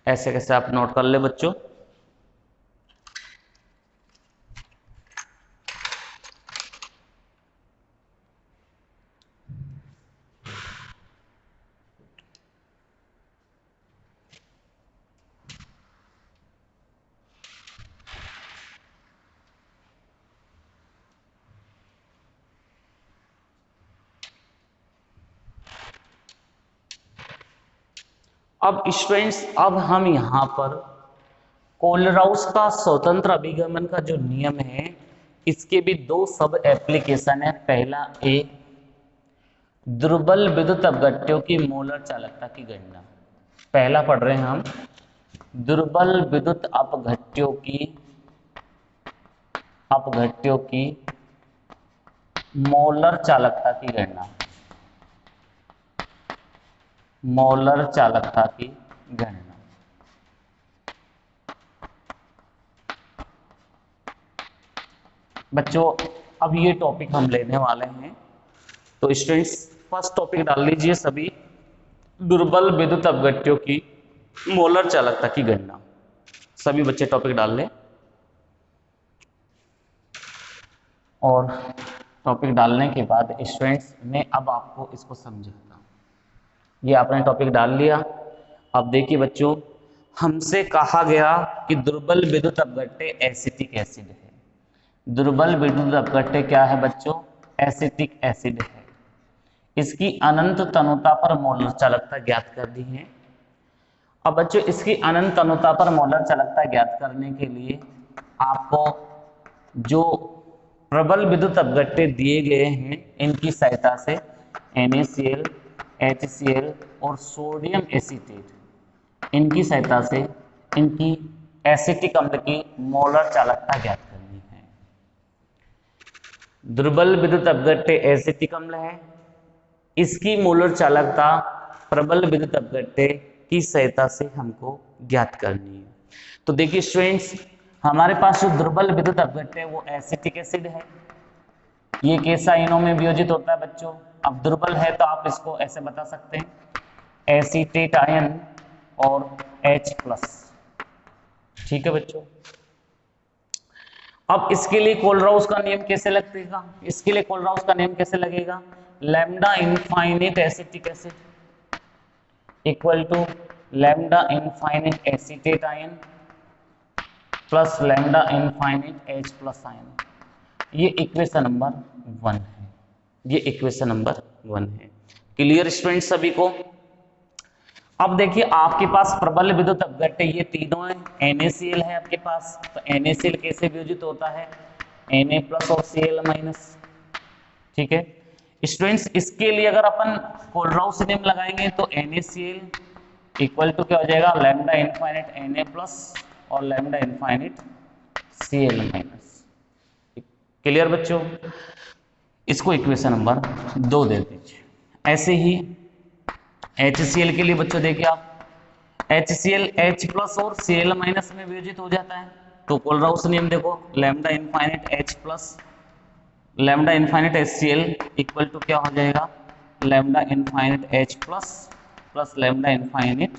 Speaker 1: ऐसे कैसे आप नोट कर ले बच्चों। अब स्टूडेंट्स अब हम यहां पर कोलराउस का स्वतंत्र अभिगमन का जो नियम है, इसके भी 2 सब एप्लीकेशन है। पहला ए, दुर्बल विद्युत अपघट्यों की मोलर चालकता की गणना। पहला पढ़ रहे हैं हम, दुर्बल विद्युत अपघट्यों की मोलर चालकता की गणना। मोलर चालकता की गणना। बच्चों अब ये टॉपिक हम लेने वाले हैं, तो स्टूडेंट्स फर्स्ट टॉपिक डाल लीजिए सभी, दुर्बल विद्युत अपघट्यों की मोलर चालकता की गणना। सभी बच्चे टॉपिक डाल लें। और टॉपिक डालने के बाद स्टूडेंट्स मैं अब आपको इसको समझाता हूँ। ये आपने टॉपिक डाल लिया। अब देखिए बच्चों, हमसे कहा गया कि दुर्बल विद्युत अपघट्य एसिटिक एसिड है। दुर्बल विद्युत अपघट्य क्या है बच्चों? एसिटिक एसिड है। इसकी अनंत तनुता पर मोलर चालकता ज्ञात करनी है। अब बच्चों इसकी अनंत तनुता पर मोलर चालकता ज्ञात करने के लिए आपको जो प्रबल विद्युत अपघट्य दिए गए हैं, इनकी सहायता से NaCl, HCl और सोडियम एसीटेट, इनकी सहायता से इनकी एसिटिक अम्ल की मोलर चालकता ज्ञात करनी है। दुर्बल विद्युत अपघट्य एसिटिक अम्ल है, इसकी मोलर चालकता प्रबल विद्युत अपघट्य की सहायता से हमको ज्ञात करनी है। तो देखिए स्टूडेंट्स, हमारे पास जो दुर्बल विद्युत अपघट्य है वो एसिटिक एसिड है। ये कैसा आयनों में वियोजित होता है बच्चों? अब दुर्बल है तो आप इसको ऐसे बता सकते हैं, एसीटेट आयन और H+। ठीक है बच्चों। अब इसके लिए कोलराउस का नियम कैसे लगेगा? इसके लिए कोलराउस का नियम कैसे लगेगा? Lambda infinite acetic acid equal to lambda infinite acetate ion plus lambda infinite H+ ion. ये इक्वेशन नंबर 1 है। ये इक्वेशन नंबर 1 है। क्लियर स्टूडेंट सभी को? अब देखिए आपके पास प्रबल विद्युत अपघट्य ये तीनों है। NaCl है आपके पास, तो NaCl कैसे वियोजित होता है? Na+ और Cl-। ठीक है स्टूडेंट्स, इसके लिए अगर अपन कोलराउस नियम लगाएंगे तो NaCl इक्वल टू क्या हो जाएगा? लैम्डा इनफाइनिट Na+ और लैम्डा इनफाइनिट Cl-। क्लियर बच्चों? इसको इक्वेशन नंबर 2 दे दीजिए। ऐसे ही HCl के लिए बच्चों देखिए आप, HCl H प्लस और Cl माइनस में वियोजित हो जाता है। तो कोलराउस नियम देखो, lambda infinite H plus lambda infinite HCl equal to क्या हो जाएगा, lambda infinite H plus plus lambda infinite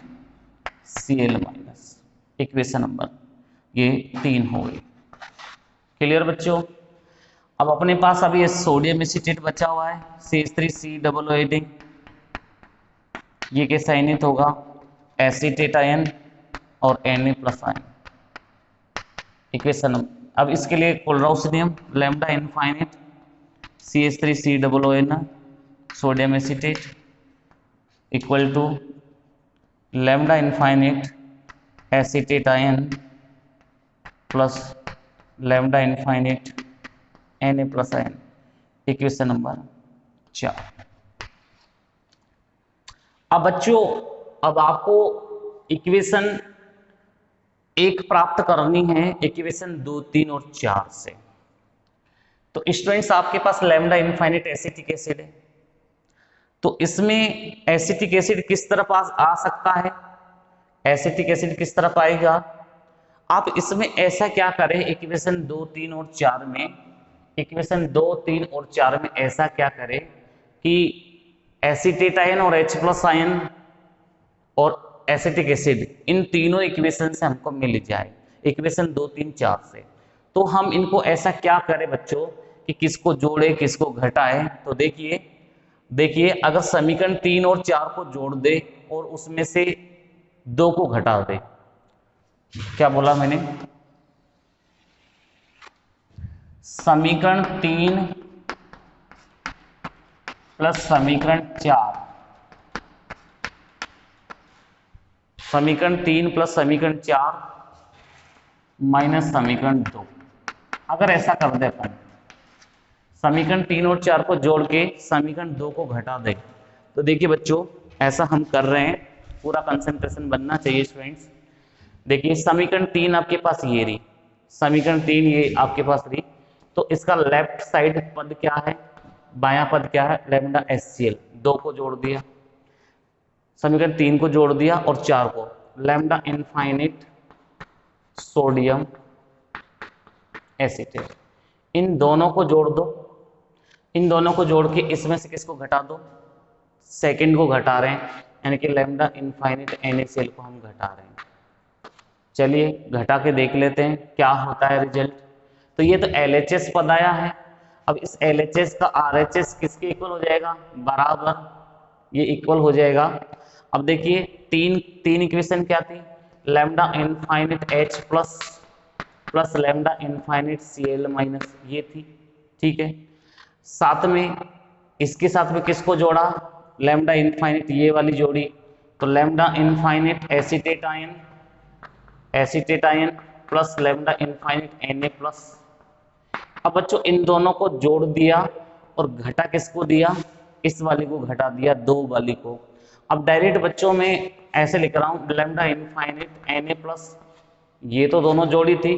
Speaker 1: Cl minus. Equation number ये 3 हो गई। क्लियर बच्चों। अब अपने पास अभी ये सोडियम एसीटेट बचा हुआ है, CH3COOH, ये कैसे आयनित होगा, एसीटेट आयन और Na प्लस आयन। इक्वेशन अब इसके लिए कोलराउस नियम, lambda infinite CH3COOH sodium acetate equal to lambda infinite acetate ion plus lambda infinite Na plus ion. Equation number 4। अब बच्चों, अब आपको इक्वेशन 1 प्राप्त करनी है इक्वेशन 2, 3 और 4 से। तो स्टूडेंट्स आपके पास लैम्डा इनफाइनाइट एसिटिक एसिड है, तो इसमें एसिटिक एसिड किस तरफ आ सकता है, एसिटिक एसिड किस तरफ आएगा। आप इसमें ऐसा क्या करें, इक्वेशन 2, 3 और 4 में, इक्वेशन 2, 3 और 4 में ऐसा क्या करें कि एसीटेट आयन और H प्लस आयन और एसिटिक एसिड, इन तीनों इक्वेशन से हमको मिल जाए, इक्वेशन 2, 3, 4 से। तो हम इनको ऐसा क्या करें बच्चों कि किसको जोड़े किसको घटाए। तो देखिए अगर समीकरण 3 और 4 को जोड़ दे और उसमें से 2 को घटा दे, क्या बोला मैंने, समीकरण 3 प्लस समीकरण 4, समीकरण 3 प्लस समीकरण 4 माइनस समीकरण 2, अगर ऐसा कर दे अपन, समीकरण 3 और 4 को जोड़ के समीकरण 2 को घटा दे, तो देखिए बच्चों ऐसा हम कर रहे हैं, पूरा कंसंट्रेशन बनना चाहिए स्टूडेंट्स। देखिए समीकरण 3 आपके पास ये रही, समीकरण 3 ये आपके पास रही, तो इसका लेफ्ट साइड पद क्या है, बायां पद क्या है, लैम्डा HCl, 2 को जोड़ दिया, समीकरण 3 को जोड़ दिया और 4 को, लैम्डा इनफाइनाइट सोडियम एसीटेट, इन दोनों को जोड़ दो, इन दोनों को जोड़ के इसमें से किसको घटा दो, सेकंड को घटा रहे हैं, यानी कि लैम्डा इनफाइनाइट NaCl को हम घटा रहे हैं। चलिए घटा के देख लेते हैं क्या होता है रिजल्ट। तो ये तो LHS पद आया है, अब इस LHS का RHS किसके इक्वल हो जाएगा, बराबर, ये इक्वल हो जाएगा। अब देखिए तीन इक्वेशन क्या थी, lambda infinite H plus plus lambda infinite Cl minus, ये थी, ठीक है। साथ में इसके साथ में किसको जोड़ा, लैम्डा इनफाइनाइट, ये वाली जोड़ी, तो lambda infinite acetate ion plus lambda infinite Na plus. अब बच्चों इन दोनों को जोड़ दिया और घटा किसको दिया, इस वाली को घटा दिया, 2 वाली को। अब डायरेक्ट बच्चों में ऐसे लिख रहा हूं, लैम्डा इनफाइनाइट Na प्लस, ये तो दोनों जोड़ी थी,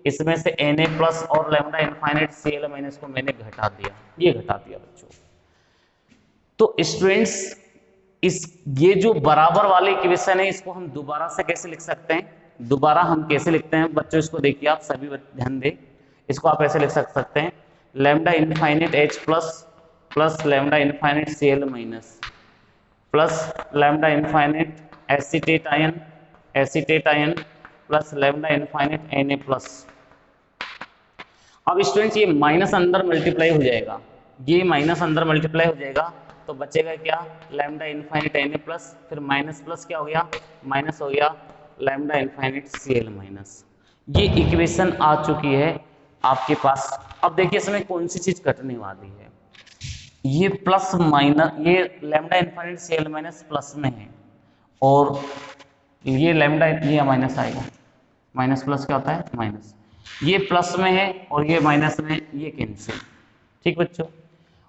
Speaker 1: इसमें से Na प्लस और लैम्डा इनफाइनाइट Cl माइनस को मैंने घटा दिया, ये घटा दिया बच्चों। तो स्टूडेंट्स ये जो बराबर वाले इक्वेशन है, इसको हम दोबारा से कैसे लिख सकते हैं, दोबारा हम कैसे लिखते हैं बच्चों, इसको देखिए आप सभी ध्यान दें, इसको आप ऐसे लिख सकते हैं, lambda infinite H plus plus lambda infinite Cl minus plus lambda infinite acetate ion plus lambda infinite Na plus. अब स्टूडेंट्स ये माइनस अंदर मल्टीप्लाई हो जाएगा, ये माइनस अंदर मल्टीप्लाई हो जाएगा, तो बचेगा क्या, लैम्डा इनफाइनाइट Na प्लस, फिर माइनस प्लस क्या हो गया, माइनस हो गया लैम्डा इनफाइनाइट Cl माइनस। ये इक्वेशन आ चुकी है आपके पास। अब देखिए इसमें कौन सी चीज कटने वाली है, ये प्लस माइनस, ये lambda infinite Cl minus plus में है और ये लैम्डा, ये माइनस आएगा, माइनस प्लस क्या होता है, माइनस, ये प्लस में है और ये माइनस में, ये कैंसिल, ठीक बच्चों।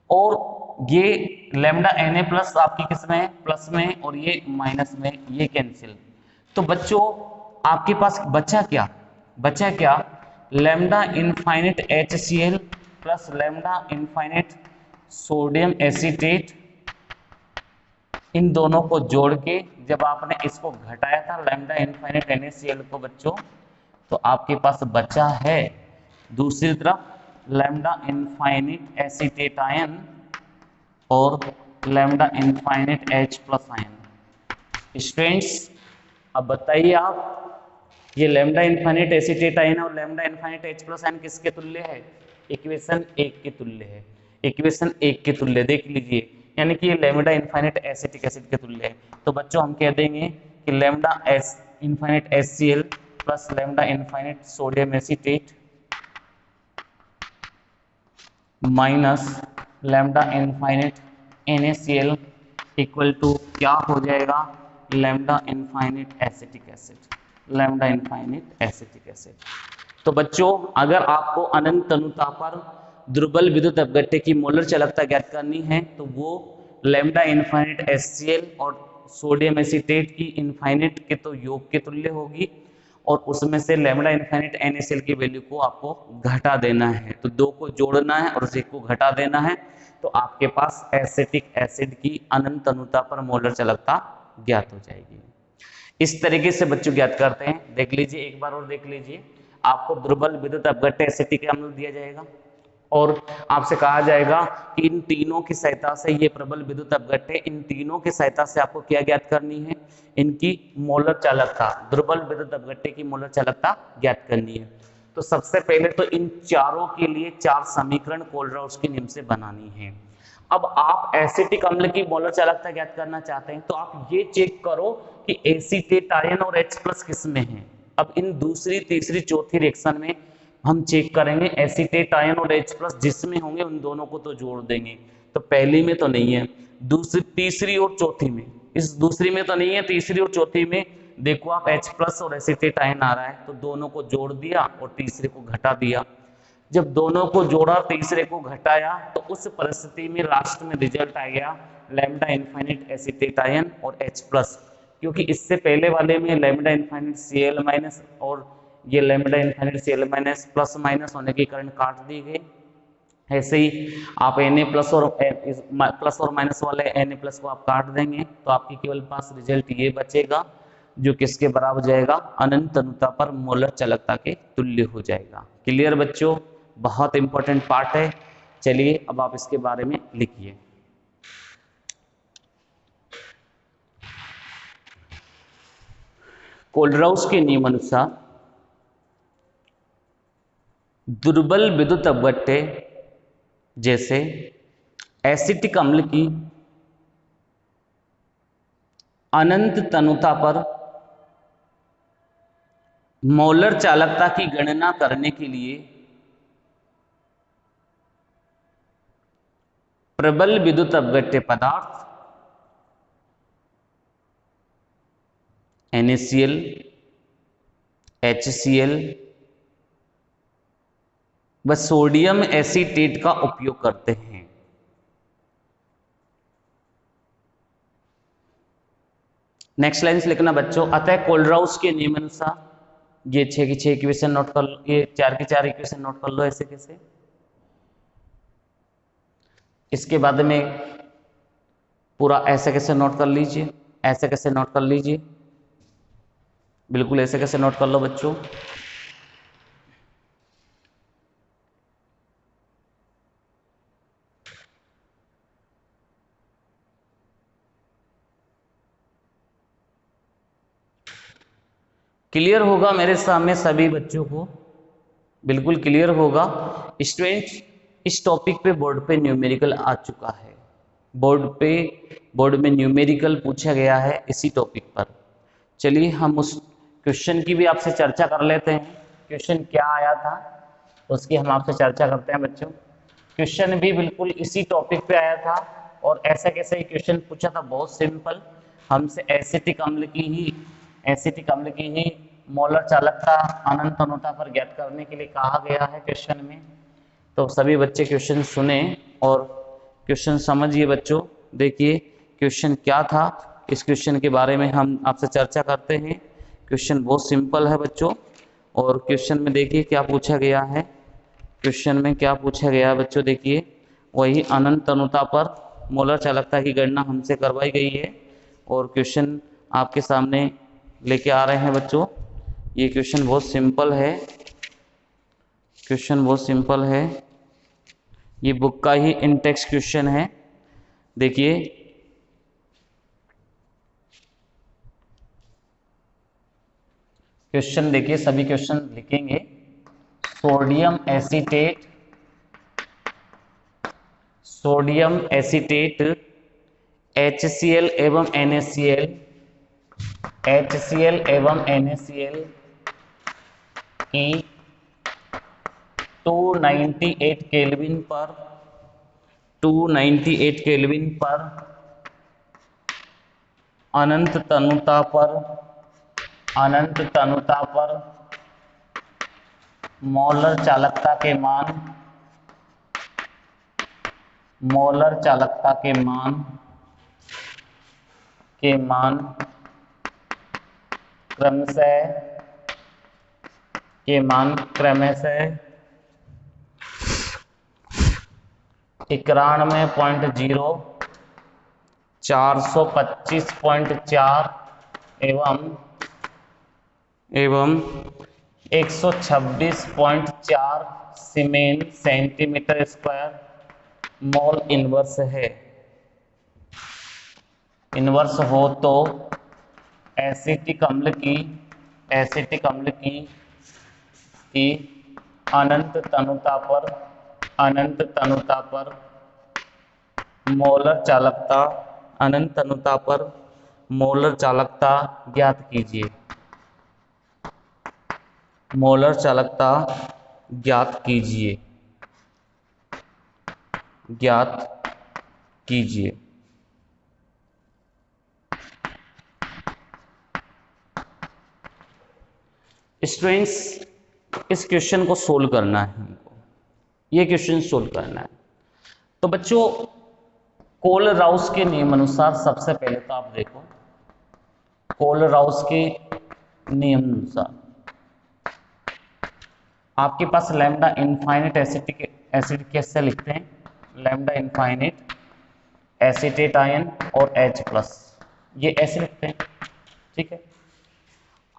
Speaker 1: और ये लैम्डा Na प्लस आपकी किस में है, प्लस में, और ये माइनस में, ये कैंसिल। तो बच्चों आपके पास बचा क्या, lambda infinite HCl plus lambda infinite sodium acetate इन दोनों को जोड़ के जब आपने इसको घटाया था लैम्डा इनफाइनाइट NaCl को बच्चों, तो आपके पास बचा है दूसरी तरफ लैम्डा इनफाइनाइट एसीटेट आयन और lambda infinite H+ ion. Students अब बताइए आप, ये लैम्डा इनफाइनाइट एसीटेट आयन और लैम्डा इनफाइनाइट H+ आयन किसके तुल्य है? इक्वेशन 1 के तुल्य है। इक्वेशन 1 के तुल्य देख लीजिए, यानी कि ये लैम्डा इनफाइनाइट एसिटिक एसिड के तुल्य है। तो बच्चों हम कह देंगे कि lambda infinite HCl plus lambda infinite sodium acetate minus lambda infinite NaCl equal to क्या हो जाएगा? Lambda infinite acetic acid, lambda infinite acetic acid. तो बच्चों अगर आपको अनंत तनुता पर दुर्बल विद्युत अपघट्य की मोलर चालकता ज्ञात करनी है तो वो लैम्डा इनफाइनाइट HCl और सोडियम एसीटेट की इनफाइनाइट के तो योग के तुल्य होगी, और उसमें से लैम्डा इनफाइनाइट NaCl की वैल्यू को आपको घटा देना है। तो दो को जोड़ना है और एक को घटा देना है, तो आपके पास एसिटिक एसिड की अनंत तनुता पर मोलर चालकता ज्ञात हो जाएगी। इस तरीके से बच्चों ज्ञात करते हैं। देख लीजिए एक बार और देख लीजिए, आपको दुर्बल विद्युत अपघट्य एसिटिक अम्ल दिया जाएगा और आपसे कहा जाएगा कि इन तीनों की सहायता से, ये प्रबल विद्युत अपघट्य, इन तीनों की सहायता से आपको क्या ज्ञात करनी है? इनकी मोलर चालकता, दुर्बल विद्युत अपघट्य की मोलर चालकता ज्ञात करनी है। तो सबसे पहले तो इन चारों के लिए 4 समीकरण कोलराउस के नियम से बनानी है। अब आप एसिटिक अम्ल की मोलर चालकता ज्ञात करना चाहते हैं तो आप ये चेक करो कि एसीटेट आयन और H+ किस में है। अब इन दूसरी, तीसरी, चौथी रिएक्शन में हम चेक करेंगे एसीटेट आयन और H+ जिसमें होंगे उन दोनों को तो जोड़ देंगे। तो पहली में तो नहीं है, दूसरी, तीसरी और चौथी में, इस दूसरी में तो नहीं है, तीसरी और चौथी में देखो आप H+ और एसीटेट आयन आ रहा है, तो दोनों को जोड़ दिया और तीसरे को घटा दिया। जब दोनों को जोड़ा, तीसरे को घटाया, तो उस परिस्थिति में लास्ट में रिजल्ट आ गया लैम्डा इनफाइनाइट एसीटेट आयन और H+, क्योंकि इससे पहले वाले में लैम्डा इनफाइनाइट Cl- और ये lambda infinite Cl- plus minus होने के कारण काट दी गई। ऐसे ही आप Na+ और प्लस और माइनस वाले Na+ को आप काट देंगे तो आपके केवल पास रिजल्ट ये बचेगा जो किसके बराबर जाएगा? अनंत तनुता पर मोलर चालकता के तुल्य हो जाएगा। क्लियर बच्चों? बहुत इंपॉर्टेंट पार्ट है। चलिए अब आप इसके बारे में लिखिए। कोलराउस के नियमानुसार दुर्बल विद्युत अपघट्य जैसे एसिटिक अम्ल की अनंत तनुता पर मोलर चालकता की गणना करने के लिए प्रबल विद्युत अपघट्य पदार्थ NaCl, HCl व सोडियम एसीटेट का उपयोग करते हैं। नेक्स्ट लाइन से लिखना बच्चों, अतः कोलराउस के नियमानुसार, ये 6 की 6 इक्वेशन नोट कर लो, ये 4 की 4 इक्वेशन नोट कर लो ऐसे कैसे। इसके बाद में पूरा ऐसे कैसे नोट कर लीजिए, ऐसे कैसे नोट कर लीजिए, बिल्कुल ऐसे कैसे नोट कर लो बच्चों। क्लियर होगा मेरे सामने सभी बच्चों को? बिल्कुल क्लियर होगा। स्टूडेंट्स इस टॉपिक पे बोर्ड पे न्यूमेरिकल आ चुका है, बोर्ड में न्यूमेरिकल पूछा गया है इसी टॉपिक पर। चलिए हम उस क्वेश्चन की भी आपसे चर्चा कर लेते हैं। क्वेश्चन क्या आया था उसकी हम आपसे चर्चा करते हैं बच्चों। क्वेश्चन भी बिल्कुल इसी टॉपिक पे आया था और ऐसा कैसे ही क्वेश्चन पूछा था, बहुत सिंपल। हमसे एसिटिक अम्ल की ही मोलर चालकता अनंत तनुता पर ज्ञात करने के लिए कहा गया है क्वेश्चन में। तो सभी बच्चे क्वेश्चन सुने और क्वेश्चन समझिए बच्चों। देखिए क्वेश्चन क्या था, इस क्वेश्चन के बारे में हम आपसे चर्चा करते हैं। क्वेश्चन बहुत सिंपल है बच्चों, और क्वेश्चन में देखिए क्या पूछा गया है। क्वेश्चन में क्या पूछा गया है बच्चों, देखिए वही अनंत तनुता पर मोलर चालकता की गणना हमसे करवाई गई है। और क्वेश्चन आपके सामने लेके आ रहे हैं बच्चों। ये क्वेश्चन बहुत सिंपल है, क्वेश्चन बहुत सिंपल है, ये बुक का ही इन टेक्स्ट क्वेश्चन है। देखिए क्वेश्चन, देखिए सभी क्वेश्चन लिखेंगे। Sodium acetate, sodium acetate HCl एवं NaCl, HCl एवं NaCl की 298 केल्विन पर 298 केल्विन पर अनंत तनुता पर मोलर चालकता के मान, मोलर चालकता के मान क्रमशः 91.0, 425.4 एवं 126.4 सीमेन सेंटीमीटर स्क्वायर मोल इनवर्स है। इनवर्स हो तो एसिटिक अम्ल की अनंत तनुता पर मोलर चालकता ज्ञात कीजिए। मोलर चालकता ज्ञात कीजिए। स्टूडेंट्स, इस क्वेश्चन को सोल्व करना है हमको, ये क्वेश्चन सोल्व करना है। तो बच्चों कोलराउस के नियम अनुसार सबसे पहले तो आप देखो, कोलराउस के नियम अनुसार आपके पास लैम्डा इनफाइनाइट एसिड कैसे लिखते हैं, लैम्डा इनफाइनाइट एसीटेट आयन और H+, ये ऐसे लिखते हैं, ठीक है।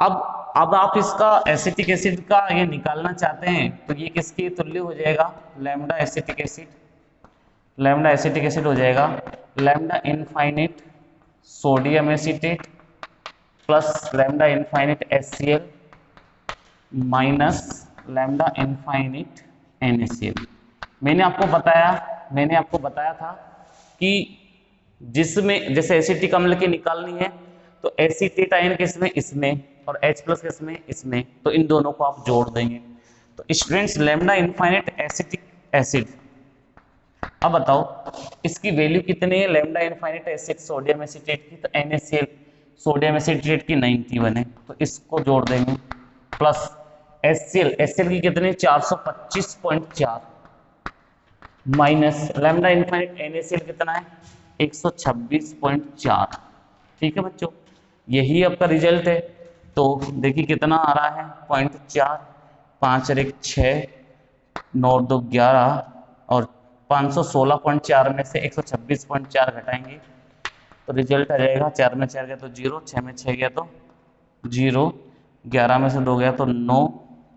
Speaker 1: अब आप इसका एसिटिक एसिड का ये निकालना चाहते हैं तो ये किसके तुल्य हो जाएगा, लैम्डा एसिटिक एसिड हो जाएगा lambda infinite sodium acetate plus lambda infinite HCl minus lambda infinite NaCl। मैंने आपको बताया था कि जिसमें जैसे एसिटिक अम्ल की निकालनी है तो एसीटेट आयन किसमें, इसमें, और H+ किसमें, इसमें, तो इन दोनों को आप जोड़ देंगे। तो students lambda infinite acetic acid, अब बताओ इसकी वैल्यू कितनी है, lambda infinite acid sodium acetate की, तो NaCl सोडियम एसीटेट की 91 है, तो इसको जोड़ देंगे, प्लस HCl की कितनी 425.4 माइनस लैम्डा इनफाइनाइट NaCl कितना है 126.4। ठीक है बच्चों, यही आपका रिजल्ट है। तो देखिए कितना आ रहा है 0.4, 5 और 1 6, 9 2 11 और 516.4 में से 126.4 घटाएंगे तो रिजल्ट आ जाएगा 4 में 4 गया तो 0, 6 में 6 गया तो 0, 11 में से 2 गया तो 9,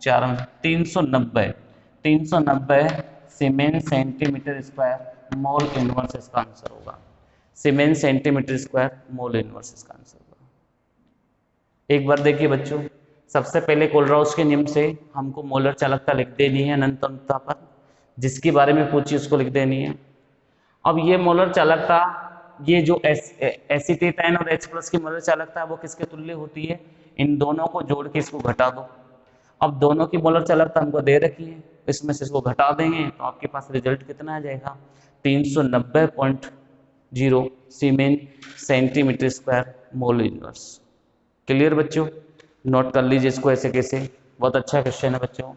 Speaker 1: 4 में 390 सीमेन सेंटीमीटर स्क्वायर मोल इनवर्स इसका आंसर होगा। सीमेन सेंटीमीटर स्क्वायर मोल इनवर्स इसका आंसर होगा। एक बार देखिए बच्चों, सबसे पहले कोलराउस के नियम से हमको मोलर चालकता लिख देनी है अनंत तनुता पर, जिसके बारे में पूछी उसको लिख देनी है। अब ये मोलर चालकता, ये जो एसीटेट आयन और H+ की मोलर चालकता है वो किसके तुल्य होती है, इन दोनों को जोड़ के इसको घटा दो। अब दोनों की मोलर चालकता हमको दे रखी है, इसमें से इसको घटा देंगे तो आपके पास रिजल्ट कितना आ जाएगा 390.0 siemens centimetre square mole inverse. Clear बच्चों, नोट कर लीजिए इसको ऐसे कैसे, बहुत अच्छा क्वेश्चन है बच्चों।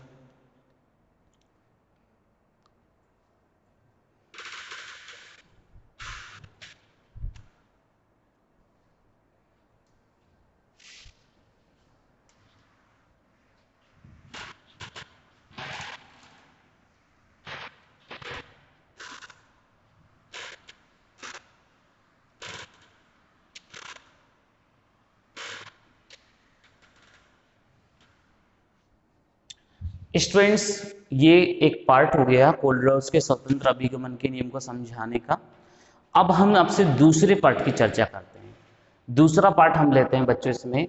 Speaker 1: स्टूडेंट्स, ये एक पार्ट हो गया कोलरॉस के स्वतंत्र अभिगमन के नियम को समझाने का। अब हम आपसे दूसरे पार्ट की चर्चा करते हैं। दूसरा पार्ट हम लेते हैं बच्चों इसमें,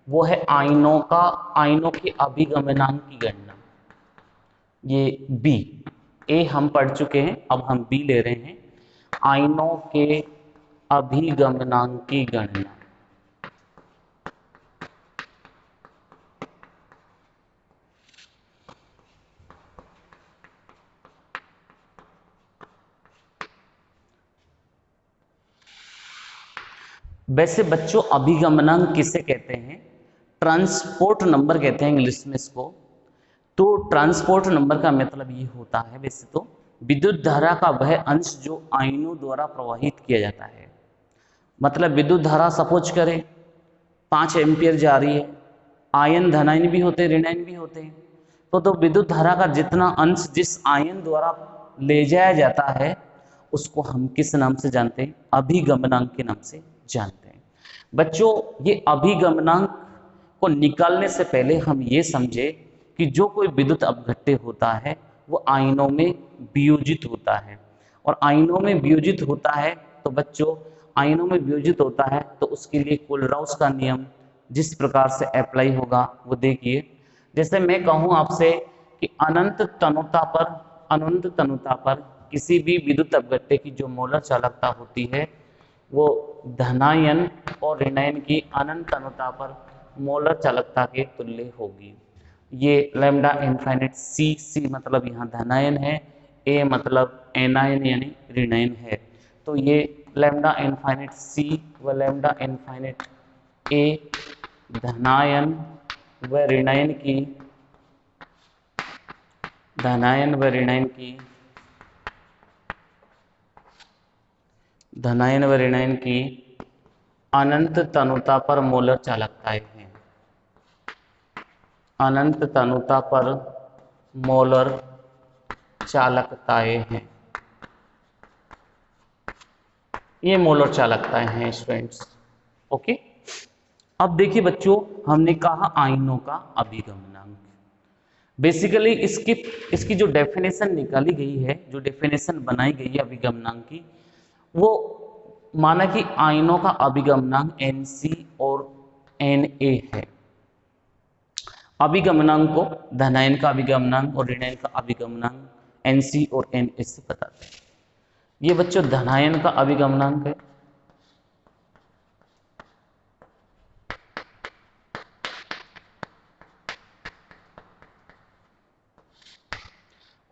Speaker 1: वो है आयनों के अभिगमनांक की गणना। ये बी, ए हम पढ़ चुके हैं, अब हम बी ले रहे हैं, आयनों के अभिगमनांक की गणना। वैसे बच्चों अभिगमनांक किसे कहते हैं? ट्रांसपोर्ट नंबर कहते हैं इंग्लिश में इसको। तो ट्रांसपोर्ट नंबर का मतलब ये होता है वैसे तो विद्युत धारा का वह अंश जो आयनों द्वारा प्रवाहित किया जाता है। मतलब विद्युत धारा सपोज करें 5 एम्पियर जा रही है, आयन धनायन भी होते हैं ऋणायन भी होते हैं, तो विद्युत धारा का जितना अंश जिस आयन द्वारा ले जाया जाता है उसको हम किस नाम से जानते हैं? अभिगमनांक के नाम से जानते हैं। बच्चों ये अभिगमनांक को निकालने से पहले हम ये समझे कि जो कोई विद्युत अपघट्य होता है वो आयनों में वियोजित होता है, और आयनों में वियोजित होता है तो बच्चों आयनों में वियोजित होता है तो उसके लिए कोलराउस का नियम जिस प्रकार से अप्लाई होगा वो देखिए। जैसे मैं कहूँ आपसे कि अनंत तनुता पर किसी भी विद्युत अपघट्य की जो मोलर चालकता होती है वो धनायन और ऋणायन की अनंत तनुता पर मोलर चालकता के तुल्य होगी। ये लैम्डा इनफाइनाइट सी मतलब यहाँ धनायन है, ए मतलब एनायन यानी ऋणायन है। तो ये लैम्डा इनफाइनाइट सी व लैम्डा इनफाइनाइट ए धनायन व ऋणायन की अनंत तनुता पर मोलर चालकताएं हैं। अनंत तनुता पर मोलर चालकताएं हैं, ये मोलर चालकताएं हैं स्टूडेंट्स। ओके, अब देखिए बच्चों हमने कहा आयनों का अभिगमनांक। बेसिकली इसकी जो डेफिनेशन निकाली गई है, जो डेफिनेशन बनाई गई है अभिगमनांक की, वो माना कि आयनों का अभिगमनांक Nc और Na है। अभिगमनांक को धनायन का अभिगमनांक और ऋणायन का अभिगमनांक Nc और Na से बताते हैं। ये बच्चों धनायन का अभिगमनांक है,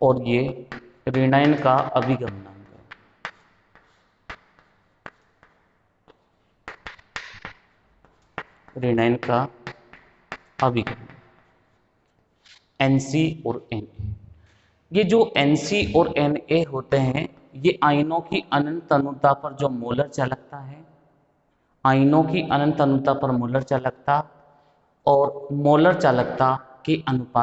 Speaker 1: और ये ऋणायन का अभिगमनांक है। ऋणायन का अभिगमनांक Nc और Na। ये जो Nc और Na होते हैं ये आयनों की अनंत तनुता पर जो मोलर चालकता है, आयनों की अनंत तनुता पर मोलर चालकता और मोलर चालकता के अनुपात